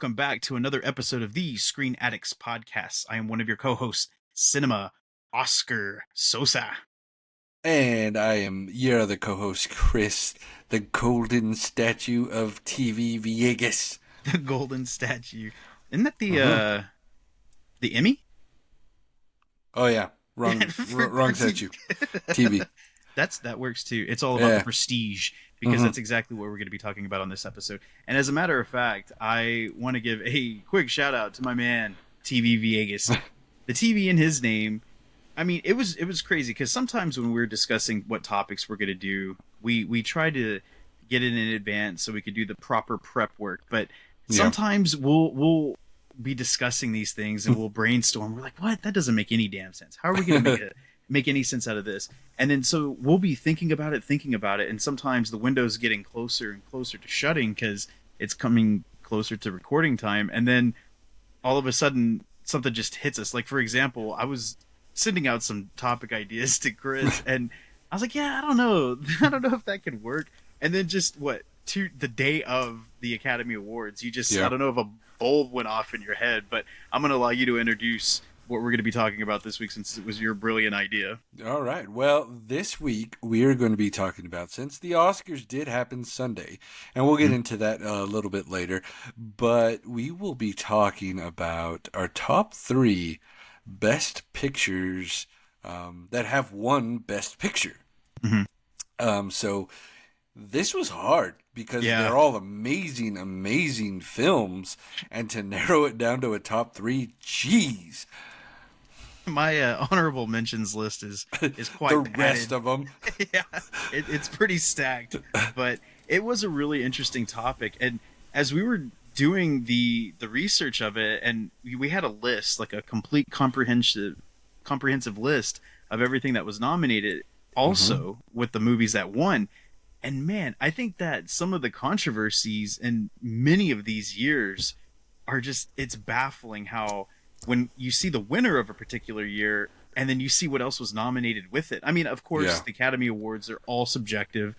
welcome back to another episode of the Screen Addicts podcast. I am one of your co-hosts, Cinema Oscar Sosa. And I am your other co-host, Chris, the golden statue of TV Viegas. The golden statue. Isn't that the Emmy? Oh yeah, wrong statue. TV. That works too. It's all about the prestige, because that's exactly what we're going to be talking about on this episode. And as a matter of fact, I want to give a quick shout out to my man, TV Viegas. The TV in his name. I mean, it was crazy, because sometimes when we're discussing what topics we're going to do, we try to get it in advance so we could do the proper prep work. But sometimes we'll be discussing these things and we'll brainstorm. We're like, what? That doesn't make any damn sense. How are we going to make any sense out of this? And then so we'll be thinking about it, and sometimes the window's getting closer and closer to shutting because it's coming closer to recording time. And then all of a sudden something just hits us. Like, for example, I was sending out some topic ideas to Chris and I was like, I don't know if that could work. And then just the day of the Academy Awards, I don't know if a bulb went off in your head, but I'm going to allow you to introduce what we're going to be talking about this week, since it was your brilliant idea. All right. Well, this week we are going to be talking about, since the Oscars did happen Sunday, and we'll get into that a little bit later, but we will be talking about our top 3 best pictures that have won Best Picture. So this was hard because they're all amazing, amazing films, and to narrow it down to a top 3, geez. My honorable mentions list is quite the rest of them. It's pretty stacked, but it was a really interesting topic. And as we were doing the research of it, and we had a list, like a complete comprehensive list of everything that was nominated, also with the movies that won. And man, I think that some of the controversies in many of these years are it's baffling how when you see the winner of a particular year and then you see what else was nominated with it. I mean, of course, the Academy Awards are all subjective.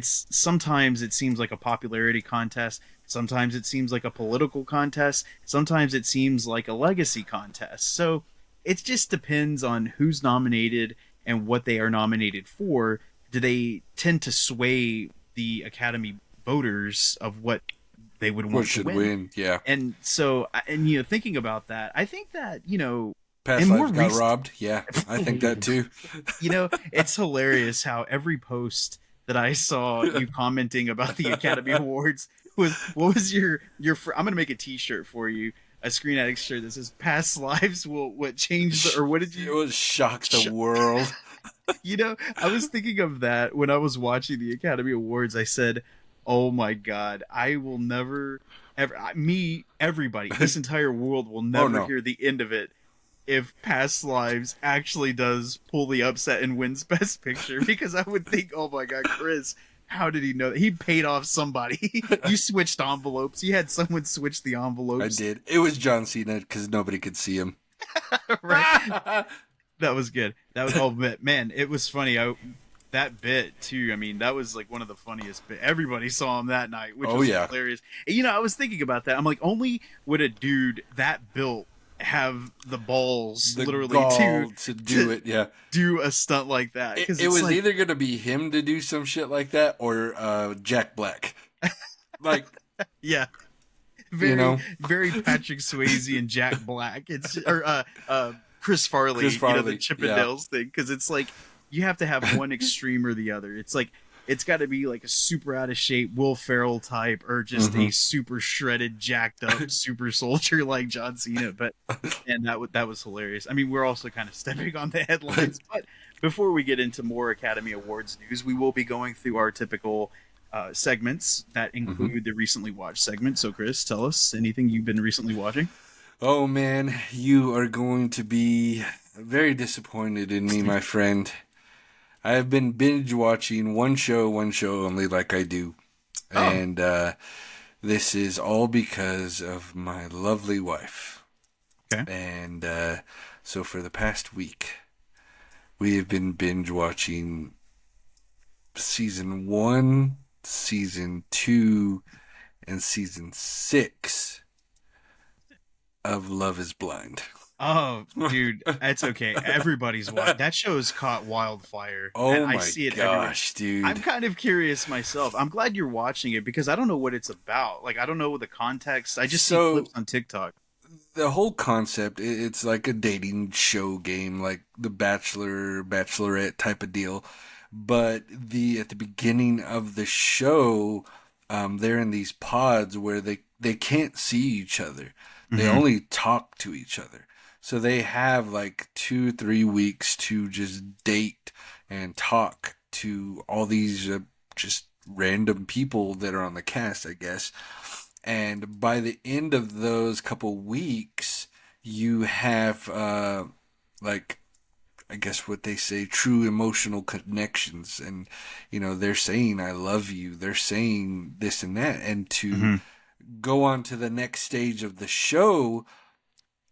Sometimes it seems like a popularity contest. Sometimes it seems like a political contest. Sometimes it seems like a legacy contest. So it just depends on who's nominated and what they are nominated for. Do they tend to sway the Academy voters of what they would want to win? Yeah. And so, thinking about that, I think that, Past Lives got robbed. Yeah, I think that too. It's hilarious how every post that I saw you commenting about the Academy Awards what was your I'm going to make a t-shirt for you. A Screen Addict shirt that says "Past lives will what changed," or what did you? It was shock the world. I was thinking of that when I was watching the Academy Awards. I said, "Oh my God, I will never, ever, everybody, this entire world will never hear the end of it if Past Lives actually does pull the upset and wins Best Picture." Because I would think, oh my God, Chris, how did he know that? He paid off somebody. You switched envelopes. You had someone switch the envelopes. I did. It was John Cena because nobody could see him. Right. That was good. That was man. It was funny. That bit too. I mean, that was like one of the funniest bits. Everybody saw him that night, which was hilarious. And, I was thinking about that. I'm like, only would a dude that built have the balls, literally, to do it. Yeah, do a stunt like that. It was either going to be him to do some shit like that or Jack Black. Like, yeah. Very Patrick Swayze and Jack Black. Chris Farley, the Chippendales thing, because it's like you have to have one extreme or the other. It's like it's got to be like a super out of shape Will Ferrell type, or just a super shredded, jacked up super soldier like John Cena. And that was hilarious. I mean, we're also kind of stepping on the headlines, but before we get into more Academy Awards news, we will be going through our typical segments that include the recently watched segment. So, Chris, tell us anything you've been recently watching. Oh man, you are going to be very disappointed in me, my friend. I have been binge watching one show only, like I do. And this is all because of my lovely wife. Okay. And so for the past week, we have been binge watching season 1, season 2, and season 6 of Love Is Blind. Oh, dude, it's okay. Everybody's watching. That show's caught wildfire, and Oh I my see it everywhere. gosh, dude. I'm kind of curious myself. I'm glad you're watching it because I don't know what it's about. Like, I don't know the context. I just see So clips on TikTok. the whole concept, it's like a dating show game, like the Bachelor, Bachelorette type of deal. But the at the beginning of the show, they're in these pods where they can't see each other. They Hmm. only talk to each other. So they have like 2, 3 weeks to just date and talk to all these just random people that are on the cast, I guess. And by the end of those couple weeks, you have like I guess what they say, true emotional connections. And, they're saying, I love you. They're saying this and that. And to Hmm. go on to the next stage of the show,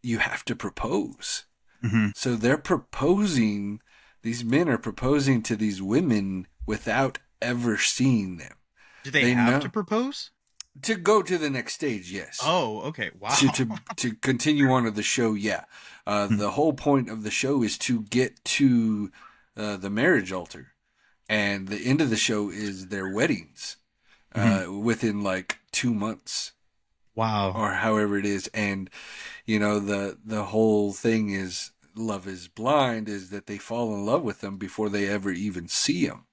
you have to propose. Hmm. So they're proposing, these men are proposing to these women without ever seeing them. Do they They have to know propose? to go to the next stage, yes. Oh, okay. to Wow. to to continue on to the show, yeah. The whole point of the show is to get to the marriage altar, and the end of the show is their weddings Hmm. within like 2 months Wow. or however it is. And the whole thing is Love Is Blind is that they fall in love with them before they ever even see them,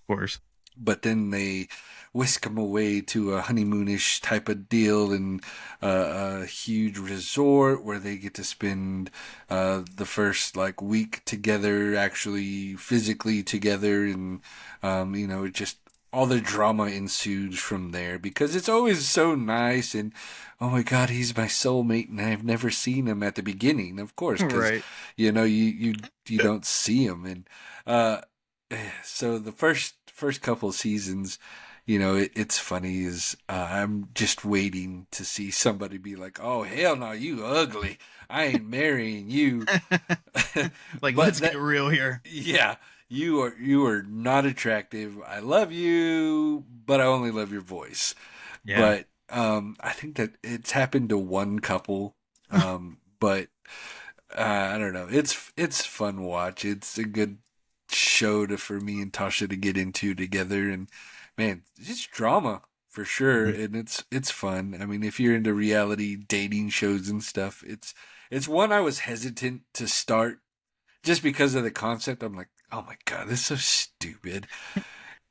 Of course. but then they whisk them away to a honeymoonish type of deal in a huge resort where they get to spend the first like week together, actually physically together, and it just all the drama ensues from there because it's always so nice and oh my god, he's my soulmate and I've never seen him at the beginning, of course, because Right. you don't see him. And uh so the first couple of seasons, it's funny is I'm just waiting to see somebody be like, oh hell no, you ugly, I ain't marrying you. Like, But let's get that, real here. yeah, you are not attractive, I love you, but I only love your voice. Yeah. But I think that it's happened to one couple. But I don't know. It's fun watch. It's a good show for me and Tasha to get into together. And man, just drama for sure. Mhm. And it's fun. I mean, if you're into reality dating shows and stuff, it's one I was hesitant to start just because of the concept. I'm like, oh my god, this is so stupid.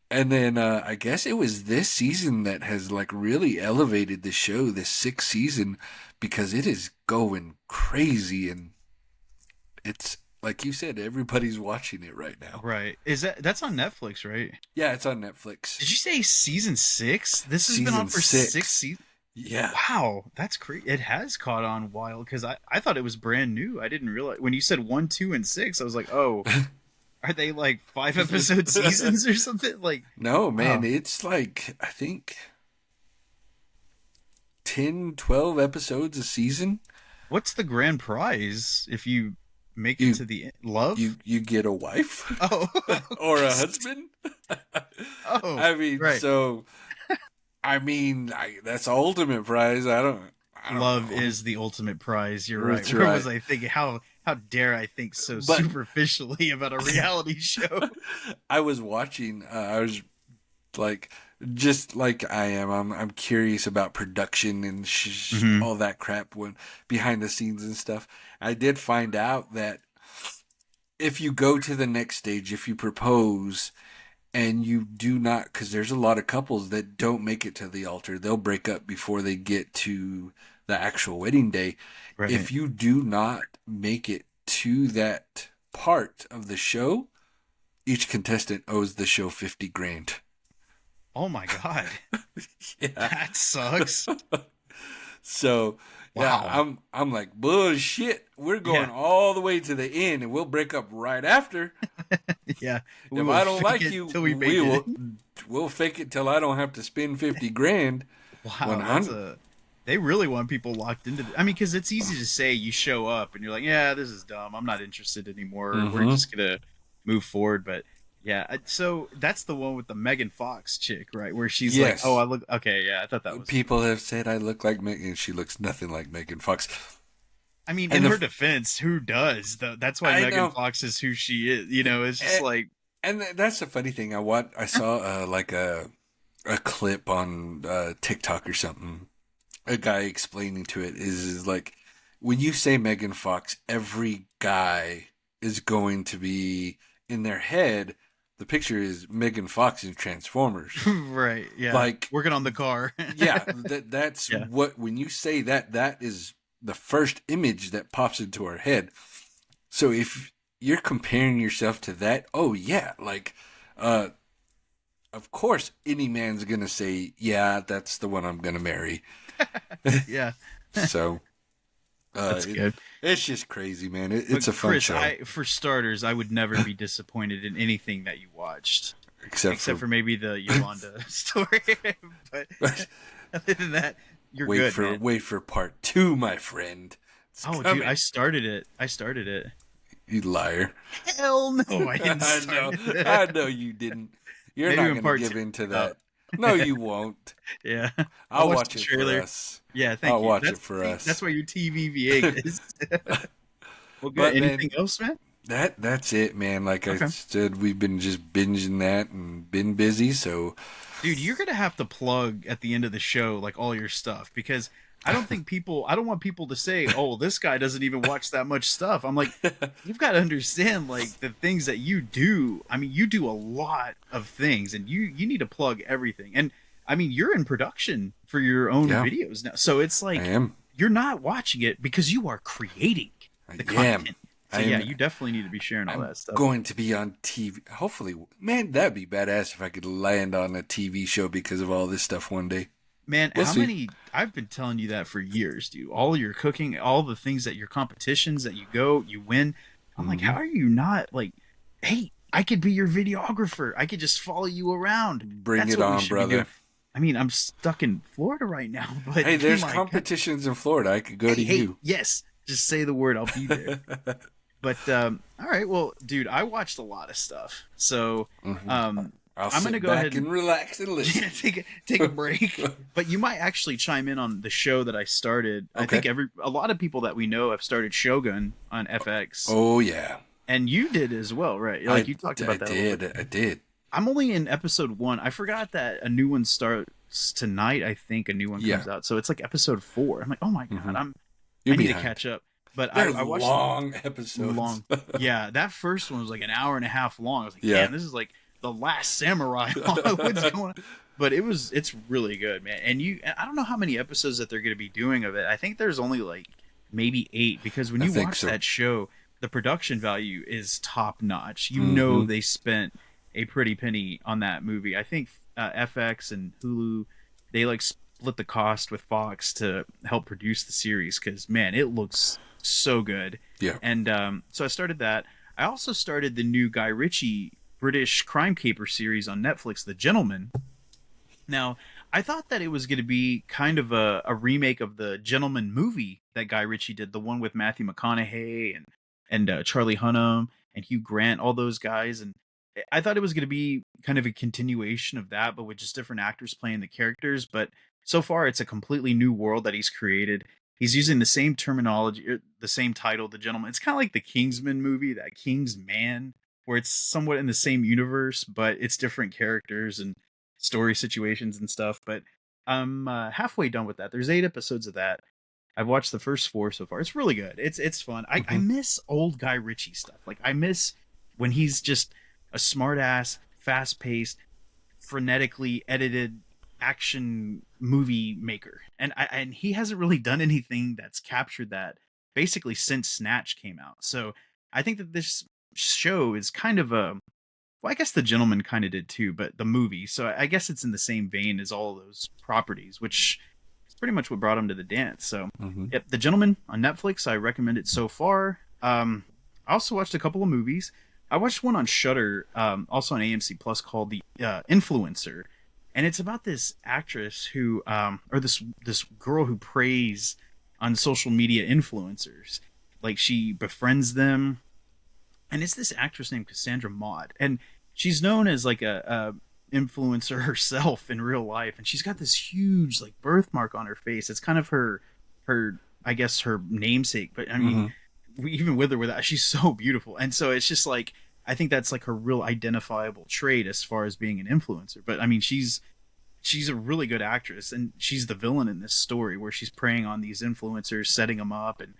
And then I guess it was this season that has like really elevated the show, this sixth season, because it is going crazy. And it's like you said, everybody's watching it right now. Right. That's on Netflix, right? Yeah, it's on Netflix. Did you say season 6? This has been on Season for six. 6 seasons. Yeah. Wow, that's crazy. It has caught on wild because I thought it was brand new. I didn't realize when you said 1, 2, and 6. I was like, oh, are they like 5 episode seasons or something? Like, No, man, wow. it's like, I think 10, 12 episodes a season. What's the grand prize if you make it You to the love? you get a wife Oh, or a husband. oh, I mean, right. so that's the ultimate prize. I don't Love know. is the ultimate prize. You're right. That's Where right. was I thinking? How dare I think so But superficially about a reality show? I was watching. I was like, just like I am. I'm curious about production and Hmm. all that crap when behind the scenes and stuff. I did find out that if you go to the next stage, if you propose and you do not, because there's a lot of couples that don't make it to the altar, they'll break up before they get to the actual wedding day. Right. If you do not make it to that part of the show, each contestant owes the show 50 grand. Oh my god, Yeah. that sucks. So yeah, Wow. I'm like, bullshit. We're going Yeah. all the way to the end and we'll break up right after. Yeah. We If will I don't fake like it you, till we make it. we'll fake it till I don't have to spend 50 grand. Wow, that's 100. a. They really want people locked into. I mean, because it's easy to say you show up and you're like, yeah, this is dumb. I'm not interested anymore. We're Mm-hmm. just gonna move forward. But yeah, so that's the one with the Megan Fox chick, right? Where she's like, oh, Yes. I look okay. Yeah, I thought that was. People have said I look like Megan. She looks nothing like Megan Fox. I mean, in And her defense, who does though? That's why I Megan know, Fox is who she is. You know, it's just and, like, that's the funny thing. I saw like a clip on TikTok or something. A guy explaining to it is like, when you say Megan Fox, every guy is going to be in their head. The picture is Megan Fox in Transformers. right? Yeah, Like, working on the car. yeah, that's Yeah. what, when you say that, that is the first image that pops into our head. So if you're comparing yourself to that, oh yeah, like, uh, of course, any man's gonna say, yeah, that's the one I'm gonna marry. Yeah, So, that's it, good. it's just crazy, man. It's But a fun Chris, show, I for starters, I would never be disappointed in anything that you watched, except except for for maybe the Yolanda story. But other than that, you're good, man. wait for part two, my friend. It's Oh, dude, I coming. started it. I started it. You liar! Hell no, I didn't start I it. know you didn't. You're Maybe not when gonna part give two in to comes out. that. No, you won't. Yeah, I'll I'll watch watch the it for trailer. us. Yeah, I'll thank you. watch it for That's us. why your TV VA is. Well, good. But man, Anything else, man? that's it, man. Like I Okay. said, we've been just binging that and been busy. So Dude, you're gonna have to plug at the end of the show like all your stuff because I don't want people to say, "Oh, this guy doesn't even watch that much stuff." I'm like, you've got to understand like the things that you do. I mean, you do a lot of things, and you need to plug everything. And I mean, you're in production for your own yeah, videos now, so it's I like am. you're not watching it because you are creating I the am. content. So I yeah, am. you definitely need to be sharing all I'm that stuff. going to be on TV. Hopefully, man, that'd be badass if I could land on a TV show because of all this stuff one day. Man, We'll how see. many? I've been telling you that for years, dude. All your cooking, all the things that your competitions that you go, you win. I'm like, how Hmm. are you not like, hey, I could be your videographer. I could just follow you around. Bring That's it what we on, should be doing. brother. I mean, I'm stuck in Florida right now, but Hey, there's my God. competitions in Florida. I could go to Hey, you. yes, just say the word, I'll be there. But all right, well, dude, I watched a lot of stuff, so Hmm. um, I'll I'm gonna sit go back ahead and and relax and listen. take a break. But you might actually chime in on the show that I started. I Okay. think a lot of people that we know have started Shogun on FX, Oh yeah, and you did as well, right? Like you talked I about that a little bit. did. I did. I'm only in episode 1. I forgot that a new one starts tonight. I think a new one Yeah. comes out, so it's like episode 4. I'm like, oh my god, Hmm. I You're need to behind. catch up. But They're I watched long episodes. long. Yeah, that first one was like an hour and a half long. I was like, Yeah. damn, this is like the last samurai. What's going on? But it's really good, man. And I don't know how many episodes that they're going to be doing of it. I think there's only like maybe 8 because when I you think watch so. that show, the production value is top notch. You know Hmm. they spent a pretty penny on that movie. I think FX and Hulu they like split the cost with Fox to help produce the series because man, it looks so good. Yeah. And so I started that. I also started the new Guy Ritchie British crime caper series on Netflix, The Gentleman. Now, I thought that it was going to be kind of a remake of the Gentleman movie that Guy Ritchie did, the one with Matthew McConaughey and Charlie Hunnam and Hugh Grant, all those guys. And I thought it was going to be kind of a continuation of that, but with just different actors playing the characters. But so far, it's a completely new world that he's created. He's using the same terminology, the same title, The Gentleman. It's kind of like the Kingsman movie, that Kingsman, where it's somewhat in the same universe, but it's different characters and story situations and stuff. But I'm halfway done with that. There's 8 episodes of that. I've watched the first 4 so far. It's really good. It's fun. I Hmm. miss old Guy Ritchie stuff. Like I miss when he's just a smart ass, fast paced, frenetically edited action movie maker. And he hasn't really done anything that's captured that basically since Snatch came out. So I think that this show is kind of a well, I guess The Gentleman kind of did too, but the movie. So I guess it's in the same vein as all of those properties, which is pretty much what brought him to the dance. So, Hmm. yep, The Gentleman on Netflix. I recommend it so far. I also watched a couple of movies. I watched one on Shudder, also on AMC Plus, called The Influencer, and it's about this actress who, or this girl who preys on social media influencers. Like she befriends them, and it's this actress named Cassandra Maud, and she's known as like a influencer herself in real life, and she's got this huge like birthmark on her face. It's kind of her I guess her namesake, but I mean, Hmm. even with her without, she's so beautiful, and so it's just like I think that's like her real identifiable trait as far as being an influencer. But I mean, she's a really good actress, and she's the villain in this story where she's preying on these influencers, setting them up, and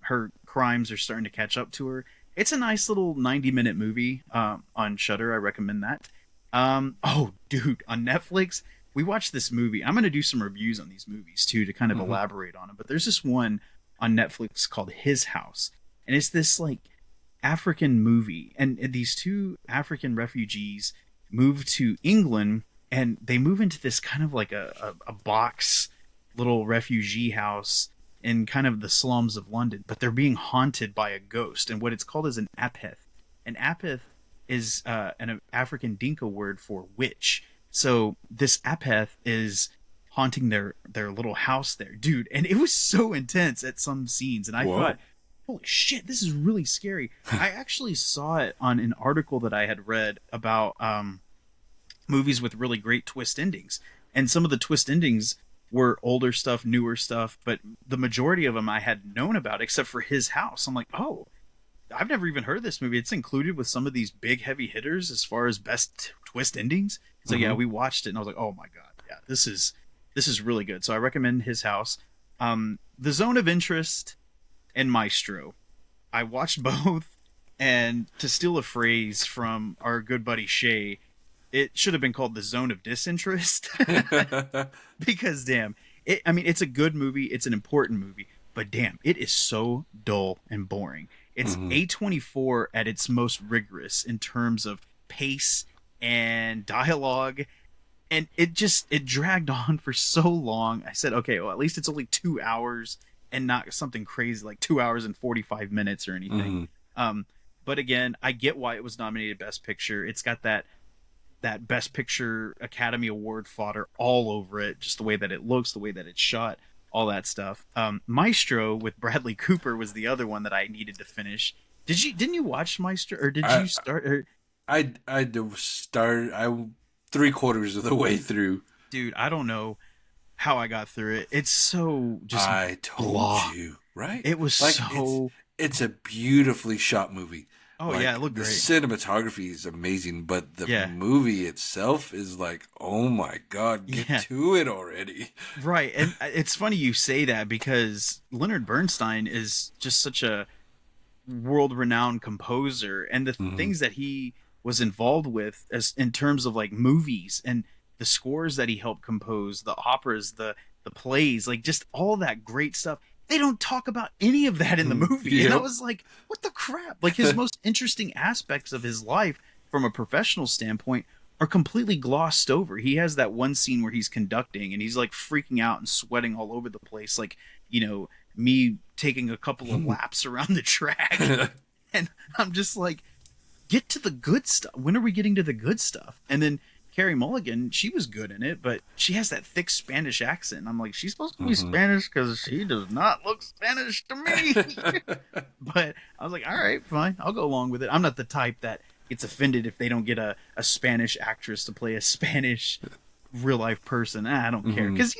her crimes are starting to catch up to her. It's a nice little 90-minute movie on Shudder. I recommend that. Oh, dude, on Netflix, we watched this movie. I'm going to do some reviews on these movies too to kind of Hmm. elaborate on them. But there's this one on Netflix called His House, and it's this like African movie, and these two African refugees move to England, and they move into this kind of like a box little refugee house in kind of the slums of London, but they're being haunted by a ghost, and what it's called is an apeth. An apeth is an African Dinka word for witch. So this apeth is haunting their little house there, dude, and it was so intense at some scenes, and I thought, Whoa. holy shit, this is really scary. I actually saw it on an article that I had read about movies with really great twist endings. And some of the twist endings were older stuff, newer stuff, but the majority of them I had known about except for His House. I'm like, oh, I've never even heard of this movie. It's included with some of these big heavy hitters as far as best twist endings. So yeah, Hmm. we watched it and I was like, oh my god, yeah, this is really good. So I recommend His House. The Zone of Interest and Maestro. I watched both, and to steal a phrase from our good buddy Shay, it should have been called The Zone of Disinterest. Because damn, I mean, it's a good movie, it's an important movie, but damn, it is so dull and boring. It's Hmm. A24 at its most rigorous in terms of pace and dialogue, and it dragged on for so long. I said, okay, well, at least it's only 2 hours and not something crazy like 2 hours and 45 minutes or anything. Hmm. Um, but again, I get why it was nominated Best Picture. It's got that Best Picture Academy Award fodder all over it, just the way that it looks, the way that it's shot, all that stuff. Maestro with Bradley Cooper was the other one that I needed to finish. Didn't you watch Maestro, or did I you start? Or, I started. I 3/4 of the way through. dude, I don't know how I got through it. It's so just I told blah. you, right? It was Like it's so. it's a beautifully shot movie. Oh yeah, it Like looked the great. cinematography is amazing, but the Yeah, movie itself is like, oh my god, get yeah, to it already. right. And it's funny you say that because Leonard Bernstein is just such a world-renowned composer, and the Hmm. things that he was involved with as in terms of like movies and the scores that he helped compose, the operas, the plays, like just all that great stuff. They don't talk about any of that in the movie. And I Yep. was like, what the crap? Like his most interesting aspects of his life from a professional standpoint are completely glossed over. He has that one scene where he's conducting and he's like freaking out and sweating all over the place, like, me taking a couple of laps around the track. And I'm just like, get to the good stuff. When are we getting to the good stuff? And then Carrie Mulligan, she was good in it, but she has that thick Spanish accent. And I'm like, she's supposed to be Hmm. Spanish because she does not look Spanish to me. But I was like, all right, fine, I'll go along with it. I'm not the type that gets offended if they don't get a Spanish actress to play a Spanish real life person. I don't care Hmm. because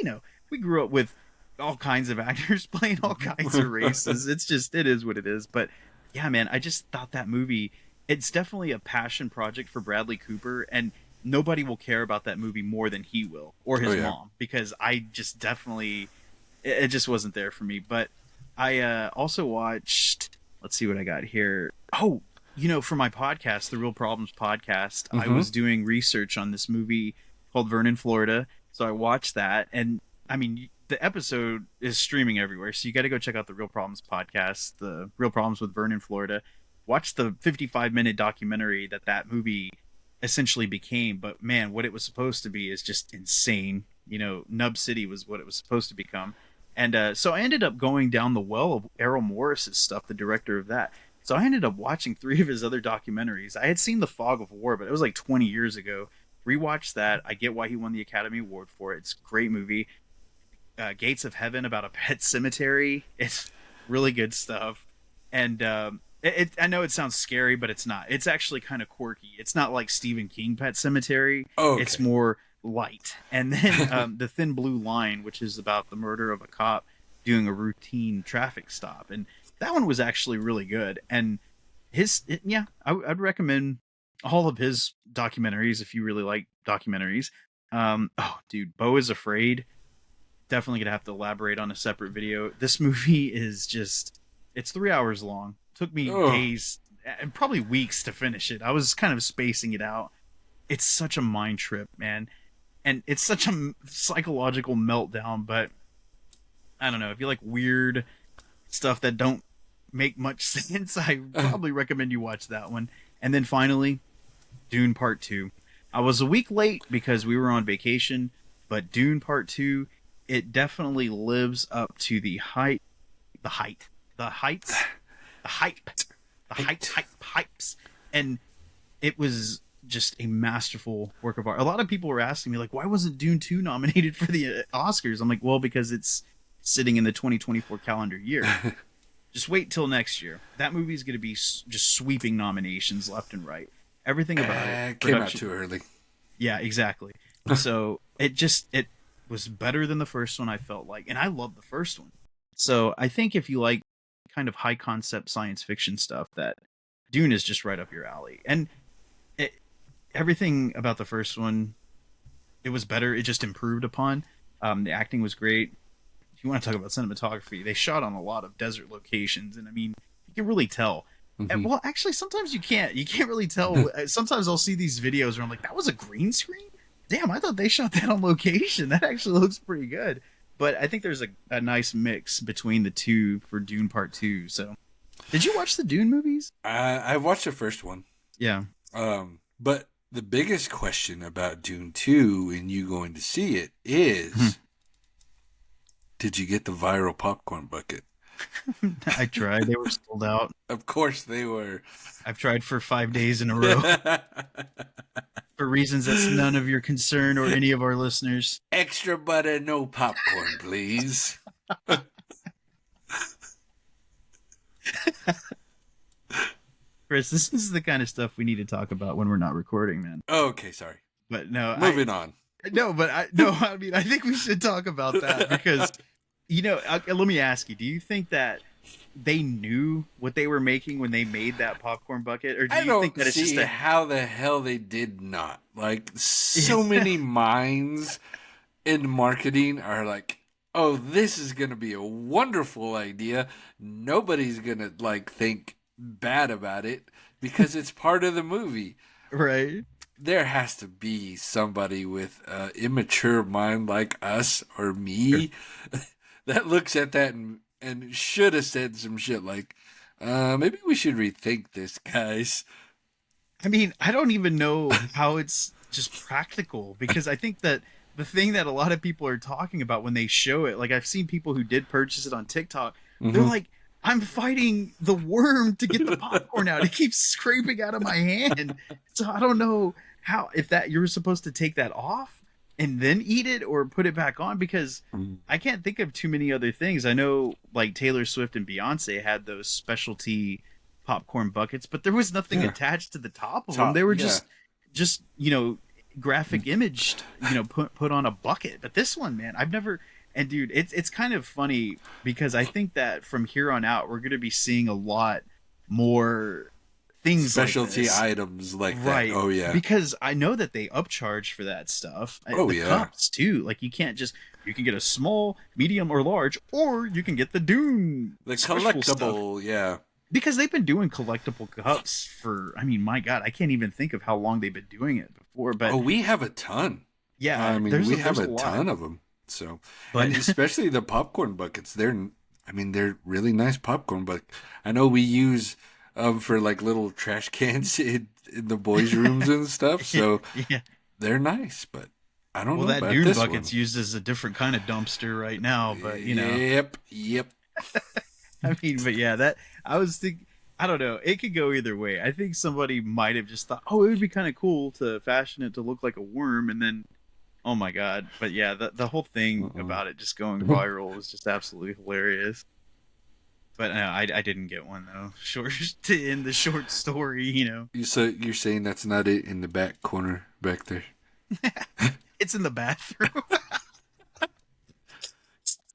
we grew up with all kinds of actors playing all kinds of races. It is what it is. But yeah, man, I just thought that movie. It's definitely a passion project for Bradley Cooper, and nobody will care about that movie more than he will or Oh his yeah. mom because I just definitely it just wasn't there for me. But I also watched. Let's see what I got here. Oh, for my podcast, the Real Problems podcast, I Hmm. was doing research on this movie called Vernon, Florida. So I watched that, and I mean, the episode is streaming everywhere. So you got to go check out the Real Problems podcast, the Real Problems with Vernon, Florida. Watch the 55-minute documentary that movie essentially became. But man, what it was supposed to be is just insane. Nub City was what it was supposed to become. And so I ended up going down the well of Errol Morris's stuff, the director of that. So I ended up watching three of his other documentaries. I had seen The Fog of War, but it was like 20 years ago. Rewatched that. I get why he won the Academy Award for it. It's a great movie. Gates of Heaven about a pet cemetery. It's really good stuff. And I know it sounds scary, but it's not. It's actually kind of quirky. It's not like Stephen King Pet Cemetery. It's Okay. more light. And then The Thin Blue Line, which is about the murder of a cop. doing a routine traffic stop, and that one was actually really good. And I'd recommend all of his documentaries if you really like documentaries. Oh, dude, Beau is Afraid. Definitely gonna have to elaborate on a separate video. This movie is it's 3 hours long. Took me Oh, days and probably weeks to finish it. I was kind of spacing it out. It's such a mind trip, man. And it's such a psychological meltdown, but I don't know. If you like weird stuff that don't make much sense, I probably recommend you watch that one. And then finally, Dune Part 2. I was a week late because we were on vacation, but Dune Part 2, it definitely lives up to the height, the heights, the hype, hypes. And it was just a masterful work of art. A lot of people were asking me, like, why wasn't Dune 2 nominated for the Oscars? I'm like, well, because it's sitting in the 2024 calendar year. Just wait till next year. That movie's going to be just sweeping nominations left and right. Everything about it. came out too early. Yeah, exactly. So it was better than the first one, I felt like. And I love the first one. So I think if you like kind of high concept science fiction stuff, that Dune is just right up your alley. And everything about the first one, it was better. It just improved upon. The acting was great. If you want to talk about cinematography, they shot on a lot of desert locations, and I mean, you can really tell. Mm-hmm. And, well, actually, sometimes you can't. You can't really tell. Sometimes I'll see these videos where I'm like, "That was a green screen? Damn, I thought they shot that on location. That actually looks pretty good." But I think there's a nice mix between the two for Dune Part 2. So, did you watch the Dune movies? I watched the first one. Yeah. But the biggest question about Dune 2 and you going to see it is, did you get the viral popcorn bucket? I tried. They were sold out. Of course they were. I've tried for 5 days in a row. For reasons that's none of your concern or any of our listeners. Extra butter, no popcorn, please. Chris, this is the kind of stuff we need to talk about when we're not recording, man. Okay, sorry. But no, moving on. No, but I mean, I think we should talk about that because, let me ask you: do you think that they knew what they were making when they made that popcorn bucket, or do you think that it's just how the hell they did not? Like, so many minds in marketing are like, "Oh, this is gonna be a wonderful idea. Nobody's gonna think bad about it because it's part of the movie." Right. There has to be somebody with an immature mind like us or me that looks at that and should have said some shit like, maybe we should rethink this, guys. I mean, I don't even know how it's just practical, because I think that the thing that a lot of people are talking about when they show it, like I've seen people who did purchase it on TikTok, they're like, I'm fighting the worm to get the popcorn out. It keeps scraping out of my hand. So I don't know how, if that you're supposed to take that off and then eat it or put it back on, because I can't think of too many other things. I know like Taylor Swift and Beyonce had those specialty popcorn buckets, but there was nothing attached to the top of them. They were just graphic imaged, put on a bucket. But this one, man, I've never. And dude, it's kind of funny because I think that from here on out we're going to be seeing a lot more things, specialty like items like right. that. Oh yeah, because I know that they upcharge for that stuff. Oh the cups too. Like you can get a small, medium, or large, or you can get the Dune, the collectible stuff. Yeah, because they've been doing collectible cups for, I mean, my God, I can't even think of how long they've been doing it before. But we have a ton. Yeah, I mean, we have a ton of them. So, but and especially the popcorn buckets, they're really nice popcorn. But I know we use for like little trash cans in the boys' rooms and stuff. So they're nice, but I don't know. Well, that Dune bucket's used as a different kind of dumpster right now. But Yep. I mean, but yeah, that I was thinking. I don't know. It could go either way. I think somebody might have just thought, oh, it would be kind of cool to fashion it to look like a worm, and then. Oh my God. But yeah, the whole thing about it just going viral was just absolutely hilarious. But no, I didn't get one though. Short to end the short story, So you're saying that's not it in the back corner back there? It's in the bathroom.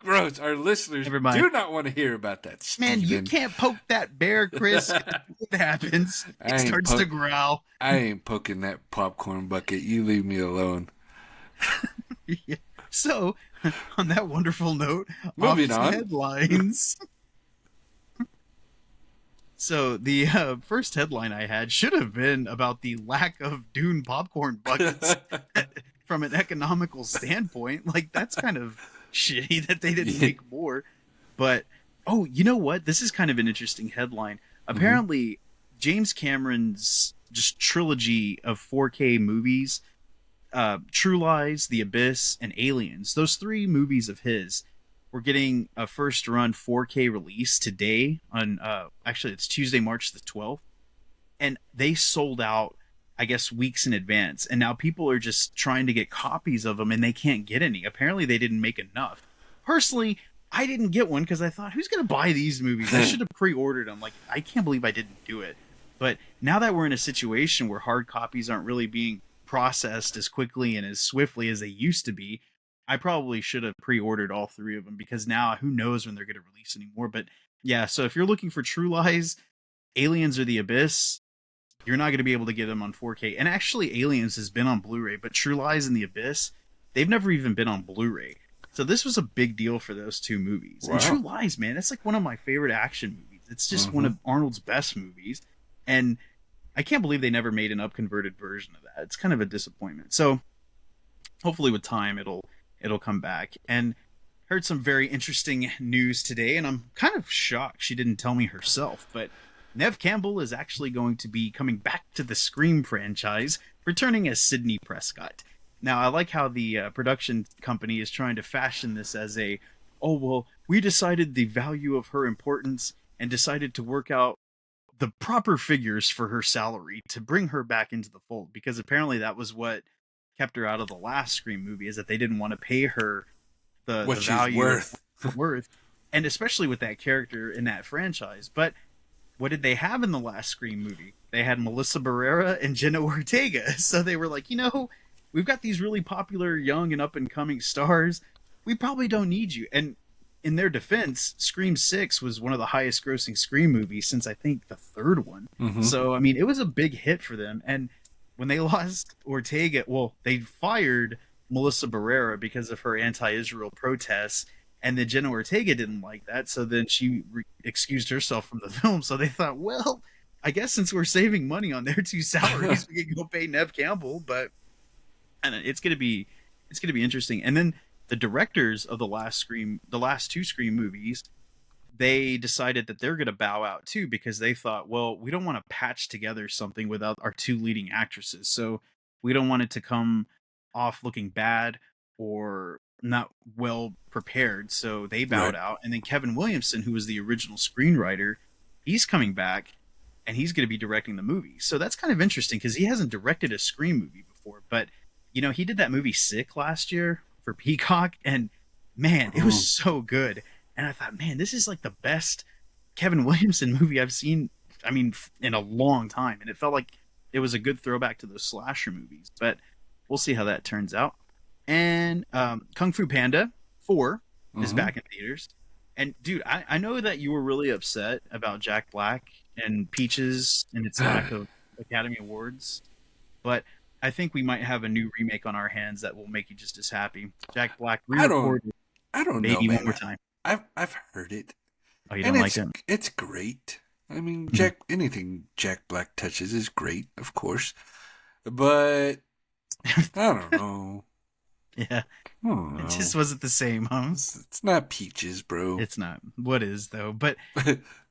Gross. Our listeners Never mind. do not want to hear about that, Steven. Man, you can't poke that bear, Chris. What happens? It starts to growl. I ain't poking that popcorn bucket. You leave me alone. Yeah. So, on that wonderful note, moving on. Headlines. So the first headline I had should have been about the lack of Dune popcorn buckets from an economical standpoint. Like, that's kind of shitty that they didn't make more. But, oh, you know what? This is kind of an interesting headline. Apparently, James Cameron's just trilogy of 4K movies, True Lies, The Abyss, and Aliens, those 3 movies of his, we're getting a first run 4K release today on actually it's Tuesday, March the 12th. And they sold out, I guess, weeks in advance. And now people are just trying to get copies of them and they can't get any. Apparently they didn't make enough. Personally, I didn't get one because I thought, who's going to buy these movies? I should have pre-ordered them. Like, I can't believe I didn't do it. But now that we're in a situation where hard copies aren't really being processed as quickly and as swiftly as they used to be, I probably should have pre-ordered all 3 of them, because now who knows when they're going to release anymore. But yeah, so if you're looking for True Lies, Aliens, or The Abyss, you're not going to be able to get them on 4K. And actually, Aliens has been on Blu-ray, but True Lies and The Abyss, they've never even been on Blu-ray. So this was a big deal for those 2 movies. Wow. And True Lies, man, that's like one of my favorite action movies. It's just one of Arnold's best movies. And I can't believe they never made an up-converted version of that. It's kind of a disappointment. So hopefully with time, it'll come back. And heard some very interesting news today, and I'm kind of shocked she didn't tell me herself, but Neve Campbell is actually going to be coming back to the Scream franchise, returning as Sidney Prescott. Now, I like how the production company is trying to fashion this as we decided the value of her importance and decided to work out the proper figures for her salary to bring her back into the fold, because apparently that was what kept her out of the last Scream movie, is that they didn't want to pay her the value worth, and especially with that character in that franchise. But what did they have in the last Scream movie? They had Melissa Barrera and Jenna Ortega. So they were like, we've got these really popular young and up and coming stars. We probably don't need you. And in their defense, Scream 6 was one of the highest grossing Scream movies since I think the 3rd one. So I mean, it was a big hit for them. And when they lost Ortega, they fired Melissa Barrera because of her anti-Israel protests, and then Jenna Ortega didn't like that, so then she excused herself from the film. So they thought, well, I guess since we're saving money on their 2 salaries, we can go pay Neve Campbell. But and it's gonna be interesting. And then the directors of the last 2 Scream movies, they decided that they're going to bow out too, because they thought, well, we don't want to patch together something without our 2 leading actresses. So we don't want it to come off looking bad or not well prepared. So they bowed out. And then Kevin Williamson, who was the original screenwriter, he's coming back and he's going to be directing the movie. So that's kind of interesting because he hasn't directed a Scream movie before. But, he did that movie Sick last year for Peacock, and man, it was so good. And I thought, man, this is like the best Kevin Williamson movie I've seen, in a long time. And it felt like it was a good throwback to those slasher movies. But we'll see how that turns out. And Kung Fu Panda 4 is back in theaters. And, dude, I know that you were really upset about Jack Black and Peaches and its lack of Academy Awards. But I think we might have a new remake on our hands that will make you just as happy. Jack Black re-recorded I don't know, Baby man. one more time. I've heard it. Oh, you don't like it? It's great. I mean, anything Jack Black touches is great, of course. But I don't know. Yeah. It just wasn't the same, huh? It's not Peaches, bro. It's not. What is, though? But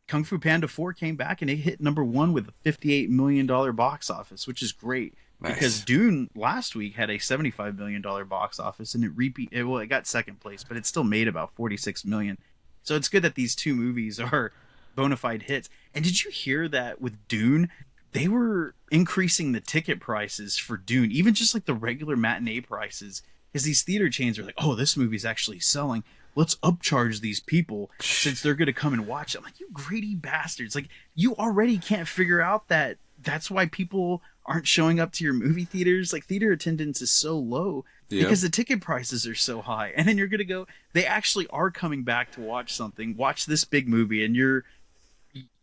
Kung Fu Panda 4 came back and it hit number 1 with a $58 million box office, which is great. Nice. Because Dune last week had a $75 million box office, and it got second place, but it still made about $46 million. So it's good that these 2 movies are bona fide hits. And did you hear that with Dune, they were increasing the ticket prices for Dune, even just like the regular matinee prices, because these theater chains are like, oh, this movie's actually selling. Let's upcharge these people since they're going to come and watch it. I'm like, you greedy bastards. Like, you already can't figure out that that's why people aren't showing up to your movie theaters. Like, theater attendance is so low Yep. because the ticket prices are so high. And then you're going to go, they actually are coming back to watch something, watch this big movie, and You're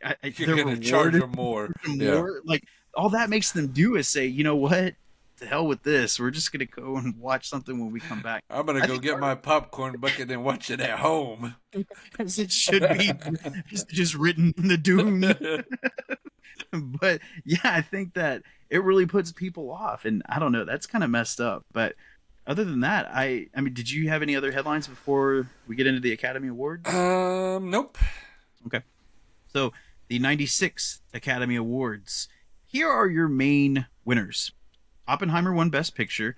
they're gonna charge rewarded them more. for Yeah. more. Like, all that makes them do is say, you know what? The hell with this. We're just going to go and watch something when we come back. I'm gonna I go think get my popcorn bucket and watch it at home. as it should be just written in the Dune. But yeah, I think that it really puts people off, and I don't know, that's kind of messed up. But other than that, I mean, did you have any other headlines before we get into the Academy Awards? Nope. Okay, so the 96th Academy Awards. Here are your main winners. Oppenheimer won Best Picture.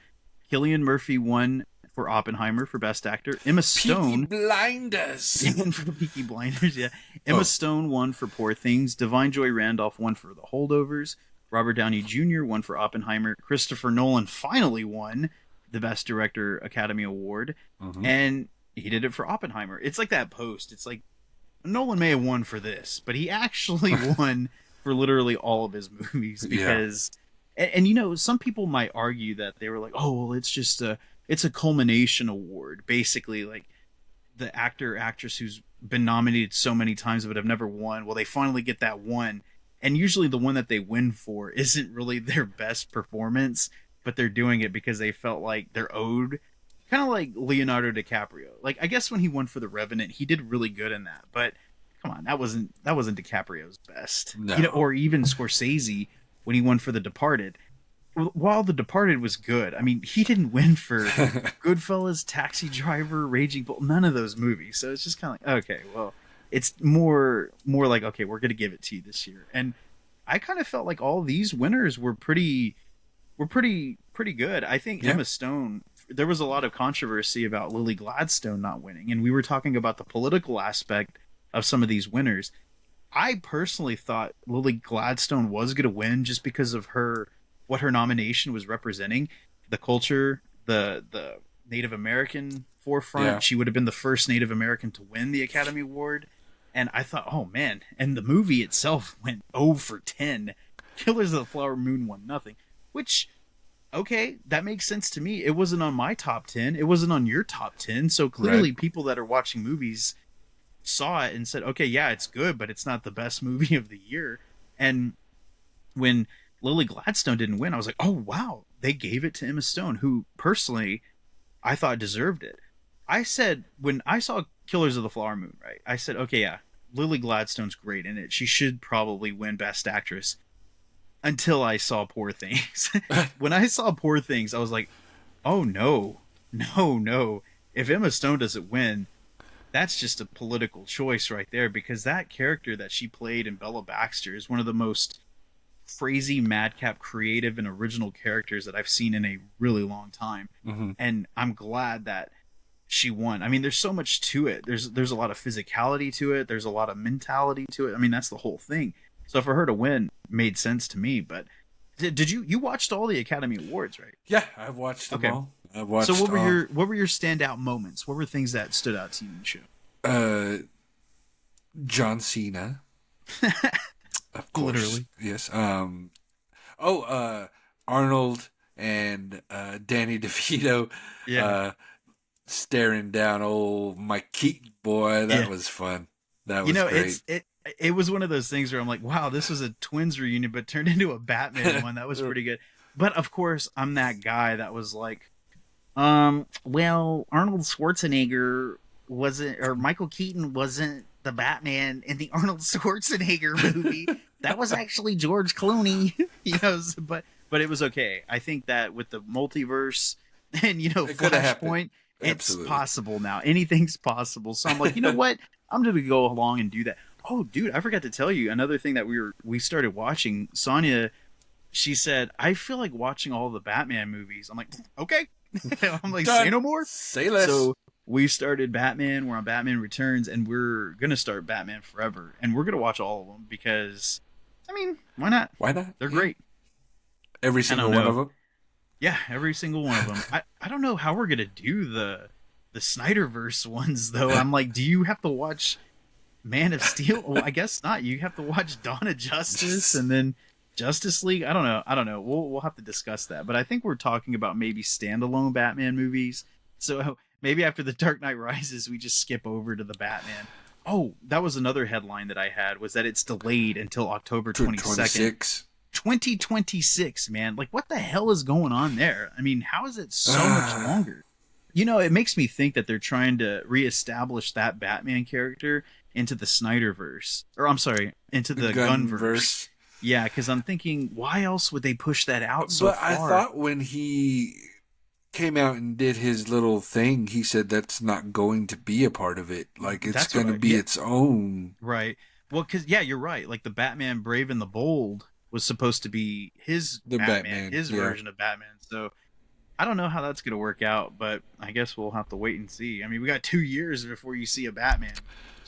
Cillian Murphy won for Oppenheimer for Best Actor. Emma Stone. Peaky Blinders. For the Peaky Blinders, yeah. Emma Stone won for Poor Things. Divine Joy Randolph won for The Holdovers. Robert Downey Jr. won for Oppenheimer. Christopher Nolan finally won the Best Director Academy Award. Mm-hmm. And he did it for Oppenheimer. It's like that post. It's like, Nolan may have won for this, but he actually won for literally all of his movies because... Yeah. And you know, some people might argue that they were like, oh, well, it's a culmination award. Basically, like, the actor or actress who's been nominated so many times but have never won, well, they finally get that one. And usually the one that they win for isn't really their best performance, but they're doing it because they felt like they're owed. Kind of like Leonardo DiCaprio. Like, I guess when he won for The Revenant, he did really good in that. But come on, that wasn't DiCaprio's best. No. You know, or even Scorsese when he won for The Departed. While The Departed was good, I mean, he didn't win for Goodfellas, Taxi Driver, Raging Bull, none of those movies. So it's just kind of like, okay, well, it's more like, okay, we're going to give it to you this year. And I kind of felt like all these winners were pretty good. I think Emma Stone, there was a lot of controversy about Lily Gladstone not winning, and we were talking about the political aspect of some of these winners. I personally thought Lily Gladstone was going to win just because of what her nomination was representing, the culture, the Native American forefront. Yeah. She would have been the first Native American to win the Academy Award. And I thought, oh man, and the movie itself went 0 for 10. Killers of the Flower Moon won nothing, which, okay, that makes sense to me. It wasn't on my top 10. It wasn't on your top 10. So clearly people that are watching movies saw it and said, okay, yeah, it's good, but it's not the best movie of the year. And when Lily Gladstone didn't win, I was like, oh wow, they gave it to Emma Stone, who personally I thought deserved it. I said, when I saw Killers of the Flower Moon, right, I said, okay, yeah, Lily Gladstone's great in it. She should probably win Best Actress. Until I saw Poor Things. When I saw Poor Things, I was like, oh no. If Emma Stone doesn't win, that's just a political choice right there, because that character that she played in Bella Baxter is one of the most crazy, madcap, creative, and original characters that I've seen in a really long time. Mm-hmm. And I'm glad that she won. I mean, there's so much to it. There's a lot of physicality to it. There's a lot of mentality to it. I mean, that's the whole thing. So for her to win made sense to me. But did you watched all the Academy Awards, right? Yeah, I've watched them all. I've watched. So what were your standout moments? What were things that stood out to you in the show? John Cena, of course. Literally, yes. Arnold and Danny DeVito. Yeah. Staring down old Mike Keaton, boy, that was fun. That was great. It was one of those things where I'm like, wow, this was a twins reunion, but turned into a Batman one. That was pretty good. But of course, I'm that guy that was like, well, Arnold Schwarzenegger wasn't, or Michael Keaton wasn't the Batman in the Arnold Schwarzenegger movie. That was actually George Clooney. But it was okay. I think that with the multiverse and, Flashpoint, it's possible now. Anything's possible. So I'm like, you know what? I'm going to go along and do that. Oh, dude, I forgot to tell you another thing that we started watching. Sonia, she said, I feel like watching all the Batman movies. I'm like, okay. I'm like, say no more. Say less. So we started Batman. We're on Batman Returns, and we're going to start Batman Forever. And we're going to watch all of them because, I mean, why not? Why not? They're great. Every single one of them? Yeah, every single one of them. I don't know how we're going to do the Snyderverse ones, though. I'm like, do you have to watch Man of Steel? Well, I guess not. You have to watch Dawn of Justice, and then Justice League. I don't know. I don't know. We'll have to discuss that. But I think we're talking about maybe standalone Batman movies. So maybe after the Dark Knight Rises, we just skip over to the Batman. Oh, that was another headline that I had, was that it's delayed until October 22nd, 2026. Man, like what the hell is going on there? I mean, how is it so much longer? You know, it makes me think that they're trying to reestablish that Batman character into the Snyderverse, or I'm sorry, into the Gunverse. Yeah, because I'm thinking, why else would they push that out so far? I thought when he came out and did his little thing, he said that's not going to be a part of it. Like, it's going to be its own. Right. Well, because, yeah, you're right. Like, the Batman Brave and the Bold was supposed to be his Batman, his version of Batman. So I don't know how that's going to work out, but I guess we'll have to wait and see. I mean, we got 2 years before you see a Batman.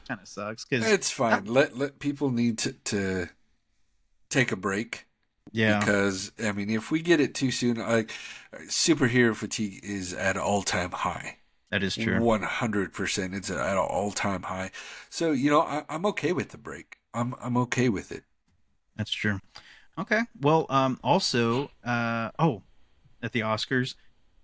Kind of sucks. Cause it's fine. Let people need to take a break. Yeah. Because, I mean, if we get it too soon, like, superhero fatigue is at an all-time high. That is true. 100%. It's at an all-time high. So, you know, I'm okay with the break. I'm okay with it. That's true. Okay. Well, also, at the Oscars,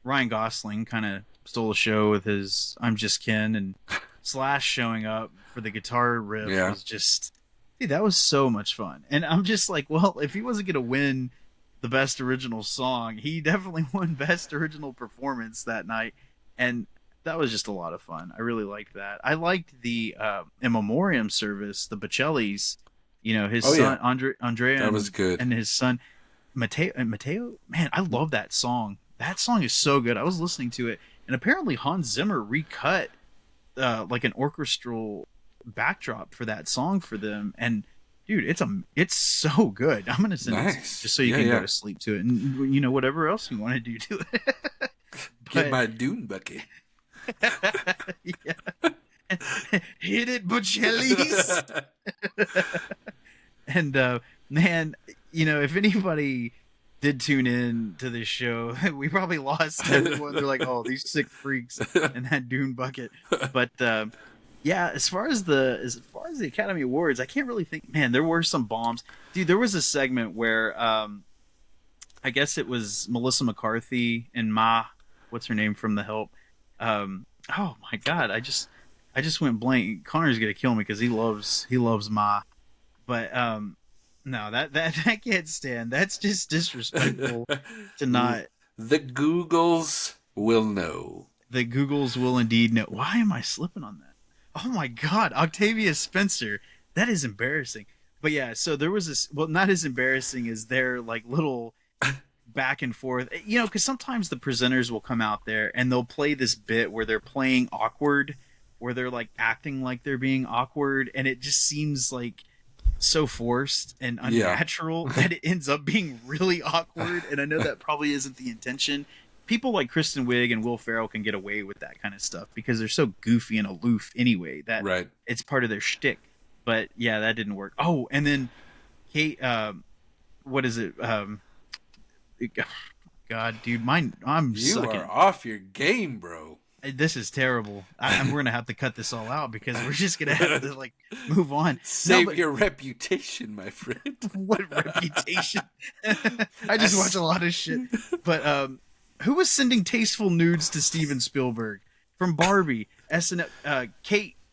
Ryan Gosling kind of stole a show with his "I'm Just Ken," and Slash showing up for the guitar riff was just, dude, that was so much fun. And I'm just like, well, if he wasn't gonna win the best original song, he definitely won best original performance that night, and that was just a lot of fun. I really liked that. I liked the in memoriam service, the Bocellis. You know, his son Andrea, that was good, and his son Mateo. Man, I love that song. That song is so good. I was listening to it, and apparently Hans Zimmer recut like an orchestral backdrop for that song for them. And dude, it's so good. I'm gonna send it just so you can go to sleep to it, and you know, whatever else you want to do to it. Get my Dune bucket. Hit it, Bocellis. And man, you know, if anybody did tune in to this show, we probably lost everyone. They're like, oh, these sick freaks in that Dune bucket. But yeah, as far as the Academy Awards, I can't really think. Man, there were some bombs, dude. There was a segment where I guess it was Melissa McCarthy and what's her name from The Help. Oh my god, I just went blank. Connor's gonna kill me because he loves Ma. But no, that I can't stand. That's just disrespectful to not. The Googles will know. The Googles will indeed know. Why am I slipping on that? Oh my god, Octavia Spencer. That is embarrassing. But yeah, so there was this. Well, not as embarrassing as their like little back and forth. You know, because sometimes the presenters will come out there and they'll play this bit where they're playing awkward, where they're like acting like they're being awkward, and it just seems like so forced and unnatural that it ends up being really awkward. And I know that probably isn't the intention. People like Kristen Wiig and Will Ferrell can get away with that kind of stuff because they're so goofy and aloof anyway that it's part of their shtick. But yeah, that didn't work. Oh, and then Kate, what is it? God, dude, I'm you sucking. are off your game, bro. This is terrible. We're gonna have to cut this all out because we're just gonna have to like move on. Save your reputation, my friend. What reputation? I just watch a lot of shit. But who was sending tasteful nudes to Steven Spielberg from Barbie? Kate.